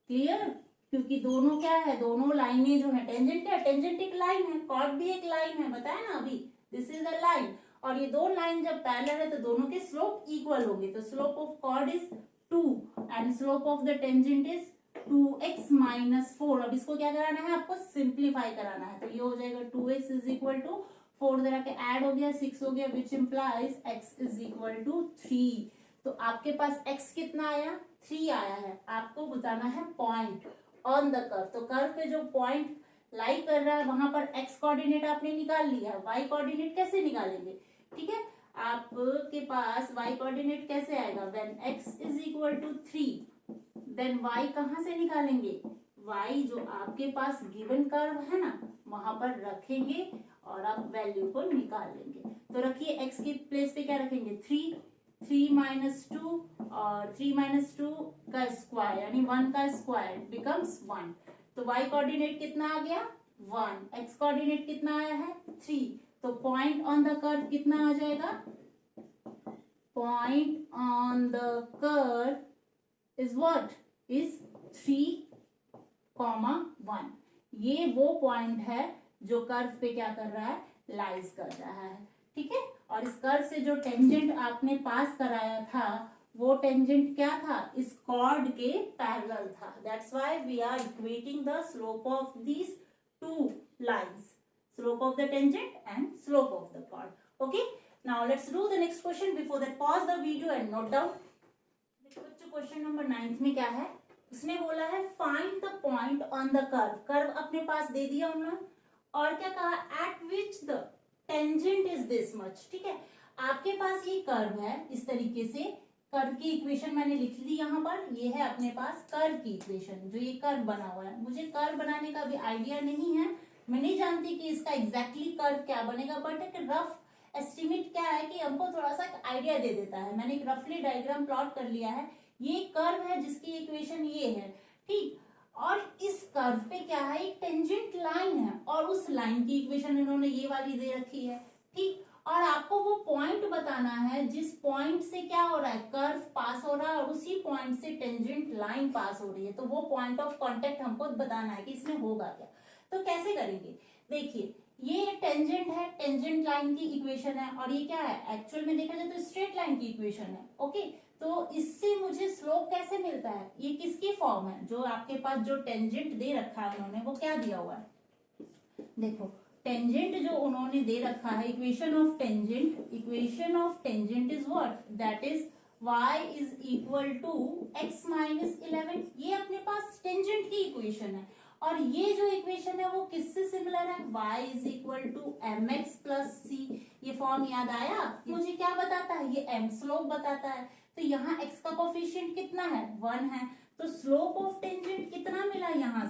Speaker 1: क्लियर? क्योंकि दोनों क्या है? दोनों लाइनें जो है, टेंजेंट क्या? टेंजेंट एक लाइन है, कॉर्ड भी एक लाइन है, बताया ना अभी, दिस इज अ लाइन। और ये दो लाइन जब पैरेलल है तो दोनों के स्लोप इक्वल होंगे। तो slope of chord is 2 and slope of the tangent is 2x minus 4। अब इसको क्या कराना है? आपको सिंप्लीफाई कराना है। तो ये हो जाएगा 2x इज इक्वल टू 4 जरा के ऐड हो गया 6 हो गया, which implies x is equal to 3। तो आपके पास x कितना आया, 3 आया है। आपको बताना है पॉइंट ऑन द कर्व, तो कर्व पे जो पॉइंट लाई कर रहा है वहां पर x कोऑर्डिनेट आपने निकाल लिया, y कोऑर्डिनेट कैसे निकालेंगे, ठीक है। आपके पास y कोऑर्डिनेट कैसे आएगा, when x is equal to 3 then y कहां से निकालेंगे, y जो आपके पास गिवन कर्व है ना वहां पर रखेंगे और आप वैल्यू को निकाल लेंगे। तो रखिए x की प्लेस पे क्या रखेंगे, 3 माइनस 2 और 3 माइनस 2 का स्क्वायर यानी 1 का स्क्वायर बिकम्स 1। तो y कोऑर्डिनेट कितना आ गया 1, x कोऑर्डिनेट कितना आया है 3। तो पॉइंट ऑन द कर्व कितना आ जाएगा, point on the curve is what, is 3,1। ये वो पॉइंट है जो कर्व पे क्या कर रहा है, लाइज कर रहा है, ठीक है। और इस कर्व से जो टेंजेंट आपने पास कराया था वो टेंजेंट क्या था, इस कॉर्ड के पैरेलल था। That's why we are equating the slope of these two lines, slope of the tangent and slope of the chord. Okay, now let's do the next question. Before that pause the video and note down. देखो बच्चों question number 9 में क्या है, उसने बोला है find the point on the curve. Curve अपने पास दे दिया उन्होंने और क्या कहा, eight which the tangent is this much, ठीक है। आपके पास ये कर्व है, इस तरीके से कर्व की इक्वेशन मैंने लिख ली यहाँ पर। ये है अपने पास कर्व की इक्वेशन, जो ये कर्व बना हुआ है। मुझे कर्व बनाने का भी आइडिया नहीं है, मैं नहीं जानती कि इसका एग्जैक्टली कर्व क्या बनेगा, बट एक रफ एस्टिमेट क्या है कि हमको थोड़ा सा आइडिया दे देता है। मैंने एक रफली डायग्राम प्लॉट कर लिया है, ये कर्व है जिसकी इक्वेशन ये है, ठीक। और इस कर्व पे क्या है, एक टेंजेंट लाइन है और उस लाइन की इक्वेशन इन्होंने ये वाली दे रखी है, ठीक। और आपको वो पॉइंट बताना है जिस पॉइंट से क्या हो रहा है, कर्व पास हो रहा है और उसी पॉइंट से टेंजेंट लाइन पास हो रही है। तो वो पॉइंट ऑफ कांटेक्ट हमको बताना है कि इसमें होगा क्या। तो कैसे करेंगे, देखिए ये टेंजेंट है, टेंजेंट लाइन की इक्वेशन है और ये क्या है, एक्चुअल में देखा जाए तो स्ट्रेट लाइन की इक्वेशन है, ओके। तो इससे मुझे स्लोप कैसे मिलता है, ये किसकी फॉर्म है, जो आपके पास जो टेंजेंट दे रखा है उन्होंने वो क्या दिया हुआ है, देखो टेंजेंट जो उन्होंने दे रखा है, equation of tangent is what, that is y is equal to x minus 11। ये अपने पास टेंजेंट की इक्वेशन है और ये जो इक्वेशन है वो किससे सिमिलर है, y is equal to mx plus c। ये फॉर्म याद आया, मुझे क्या बताता है, ये m स्लोप बताता है। तो यहाँ x का कोफिशिएंट कितना है, 1 है। तो स्लोप ऑफ टेंजेंट कितना मिला, यहाँ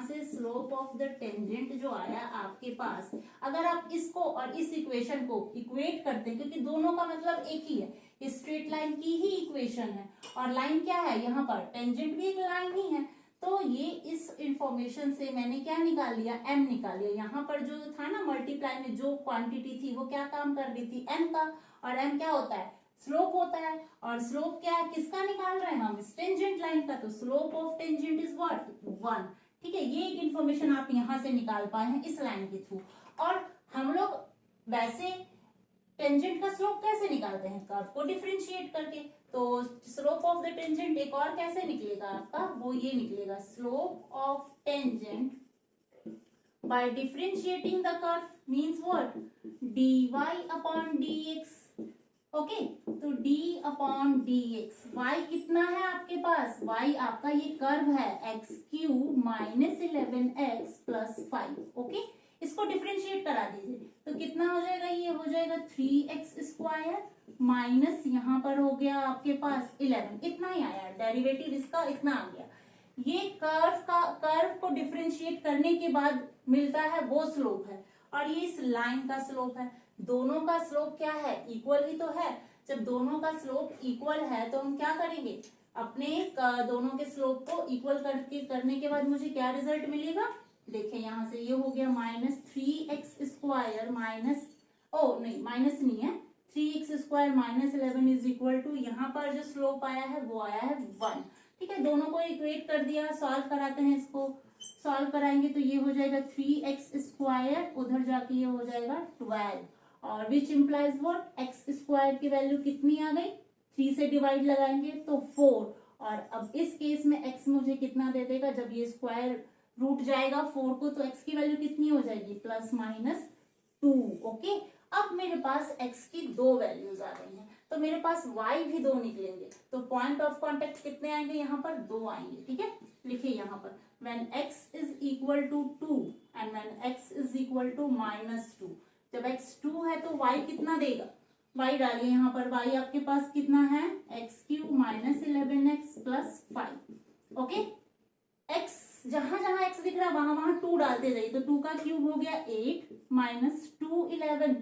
Speaker 1: से स्लोप ऑफ द टेंजेंट जो आया आपके पास, अगर आप इसको और इस इक्वेशन को इक्वेट करते हैं, क्योंकि दोनों का मतलब एक ही है, स्ट्रेट लाइन की ही इक्वेशन है और लाइन क्या है, यहाँ पर टेंजेंट भी एक लाइन ही है। तो ये इस इंफॉर्मेशन से मैंने क्या निकाल लिया, m निकाल लिया। यहाँ पर जो था ना मल्टीप्लाई में जो क्वांटिटी थी वो क्या काम कर रही थी, m का, और m क्या होता है, स्लोप होता है। और स्लोप क्या है, किसका निकाल रहे हैं हम, टेंजेंट लाइन का। तो slope of tangent is what, 1, ठीक है। ये एक इन्फॉर्मेशन आप यहाँ से निकाल पाए हैं इस लाइन के थ्रू। और हम लोग वैसे टेंजेंट का स्लोप कैसे निकालते हैं, कर्व को डिफरेंशिएट करके। तो स्लोप ऑफ द टेंजेंट एक और कैसे निकलेगा आपका, वो ये निकलेगा, slope of tangent by differentiating the curve means what, dy upon dx, okay. तो d अपॉन dx, y कितना है आपके पास, y आपका ये कर्व है x cube minus 11x plus 5, okay. इसको डिफरेंशिएट करा दीजिए तो कितना हो जाएगा, ये हो जाएगा 3x स्क्वायर माइनस यहाँ पर हो गया आपके पास 11, इतना ही आया, डेरिवेटिव इसका इतना आ गया। ये कर्व को डिफरेंशिएट करने के बाद मिलता है वो स्लोप है और ये इस लाइन का स्लोप है। दोनों का स्लोप क्या है, इक्वल ही तो है। जब दोनों का स्लोप इक्वल है तो हम क्या करेंगे, अपने दोनों के स्लोप को इक्वल करने के बाद मुझे क्या रिजल्ट मिलेगा, देखिए यहाँ से ये हो गया माइनस 3x स्क्वायर माइनस, ओ नहीं माइनस नहीं है, 3x square minus 11 is equal to, यहाँ पर जो स्लोप आया है वो आया है 1, ठीक है। दोनों को इक्वेट कर दिया, सॉल्व कराते हैं, इसको सॉल्व कराएंगे तो ये हो जाएगा 3x स्क्वायर, उधर जाके ये हो जाएगा 12, और which implies what, x square की वैल्यू कितनी आ गई, 3 से डिवाइड लगाएंगे तो 4, और अब इस केस में x मुझे कितना दे देगा, जब ये स्क्वायर रूट जाएगा 4 को तो x की वैल्यू कितनी हो जाएगी, प्लस माइनस 2, ओके। अब मेरे पास x की दो वैल्यूज आ गई हैं। तो मेरे पास y भी 2 निकलेंगे, तो पॉइंट ऑफ कांटेक्ट कितने आएंगे यहाँ पर, 2 आएंगे। ठीक है, लिखिए यहाँ पर when x is equal to 2 and when x is equal to -2, जब x 2 है तो y कितना देगा, y डालिए यहाँ पर, y आपके पास कितना है, x³ - 11x + 5। ओके, x जहां जहां x दिख रहा है वहां वहां 2 डालते जाइए, तो 2 का क्यूब हो गया 8 - 2 11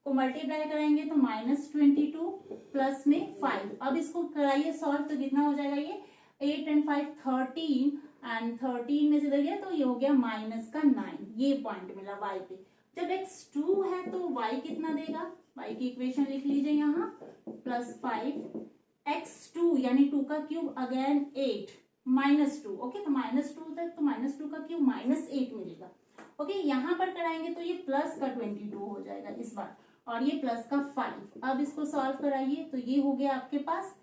Speaker 1: को मल्टीप्लाई करेंगे तो -22 प्लस में 5। अब इसको कराइए सॉल्व, तो कितना हो जाएगा ये 8 and 5 13 एंड 13 में से इधर गया तो ये हो गया -9। ये पॉइंट मिला y पे। जब x 2 है तो y कितना देगा, y की इक्वेशन लिख लीजिए यहाँ, +5 x2 यानी 2 का क्यूब अगेन 8 -2। ओके, तो -2 तक, तो -2 का क्यूब -8 मिलेगा। ओके, यहाँ पर कराएंगे तो ये प्लस का 22 हो जाएगा इस बार, और ये प्लस का 5। अब इसको सॉल्व कराइए तो ये हो गया आपके पास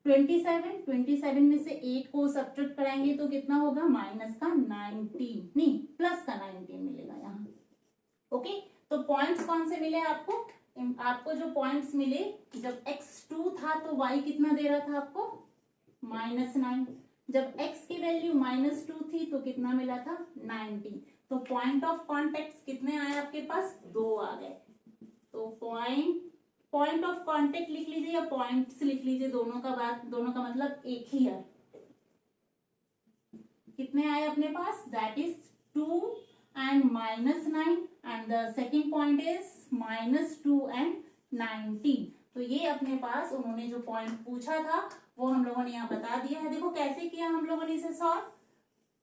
Speaker 1: 27 में से 8 को सब्ट्रैक्ट कराएंगे तो कितना होगा, -19 नहीं प्लस का 19 मिलेगा यहाँ। ओके, तो पॉइंट्स कौन से मिले आपको, आपको जो पॉइंट्स मिले, जब x2 था तो y कितना दे रहा था आपको, -9। जब x की वैल्यू -2 थी तो कितना मिला था, 90। तो पॉइंट ऑफ कॉन्टेक्ट कितने आए आपके पास, 2 आ गए। तो पॉइंट ऑफ कांटेक्ट लिख लीजिए या पॉइंट्स लिख लीजिए, दोनों का मतलब एक ही है। कितने आए अपने पास, that is 2 and -9 and the second point is -2 and 19। तो ये अपने पास उन्होंने जो पॉइंट पूछा था वो हम लोगों ने यहाँ बता दिया है। देखो कैसे किया हम लोगों ने इसे सॉल्व,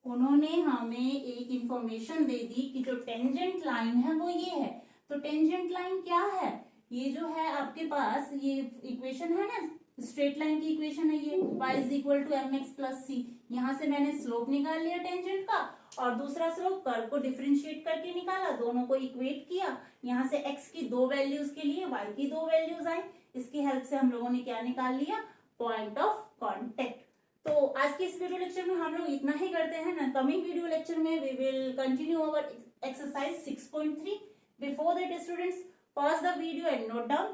Speaker 1: उन्होंने हमें एक इंफॉर्मेशन दे दी कि जो टेंजेंट लाइन है वो ये है। तो टेंजेंट लाइन क्या है, ये जो है आपके पास ये इक्वेशन है ना, स्ट्रेट लाइन की इक्वेशन है ये, y = mx + c। यहाँ से मैंने स्लोप निकाल लिया टेंजेंट का, और दूसरा स्लोप कर्व को डिफरेंशिएट करके निकाला, दोनों को इक्वेट किया। यहाँ से x की 2 वैल्यूज के लिए y की 2 वैल्यूज आई, इसकी हेल्प से हम लोगों ने क्या निकाल लिया, पॉइंट ऑफ कॉन्टेक्ट। तो आज के इस वीडियो लेक्चर में हम लोग इतना ही करते हैं ना। कमिंग वीडियो लेक्चर में we will continue our exercise 6.3। Before that students, pause the video and note down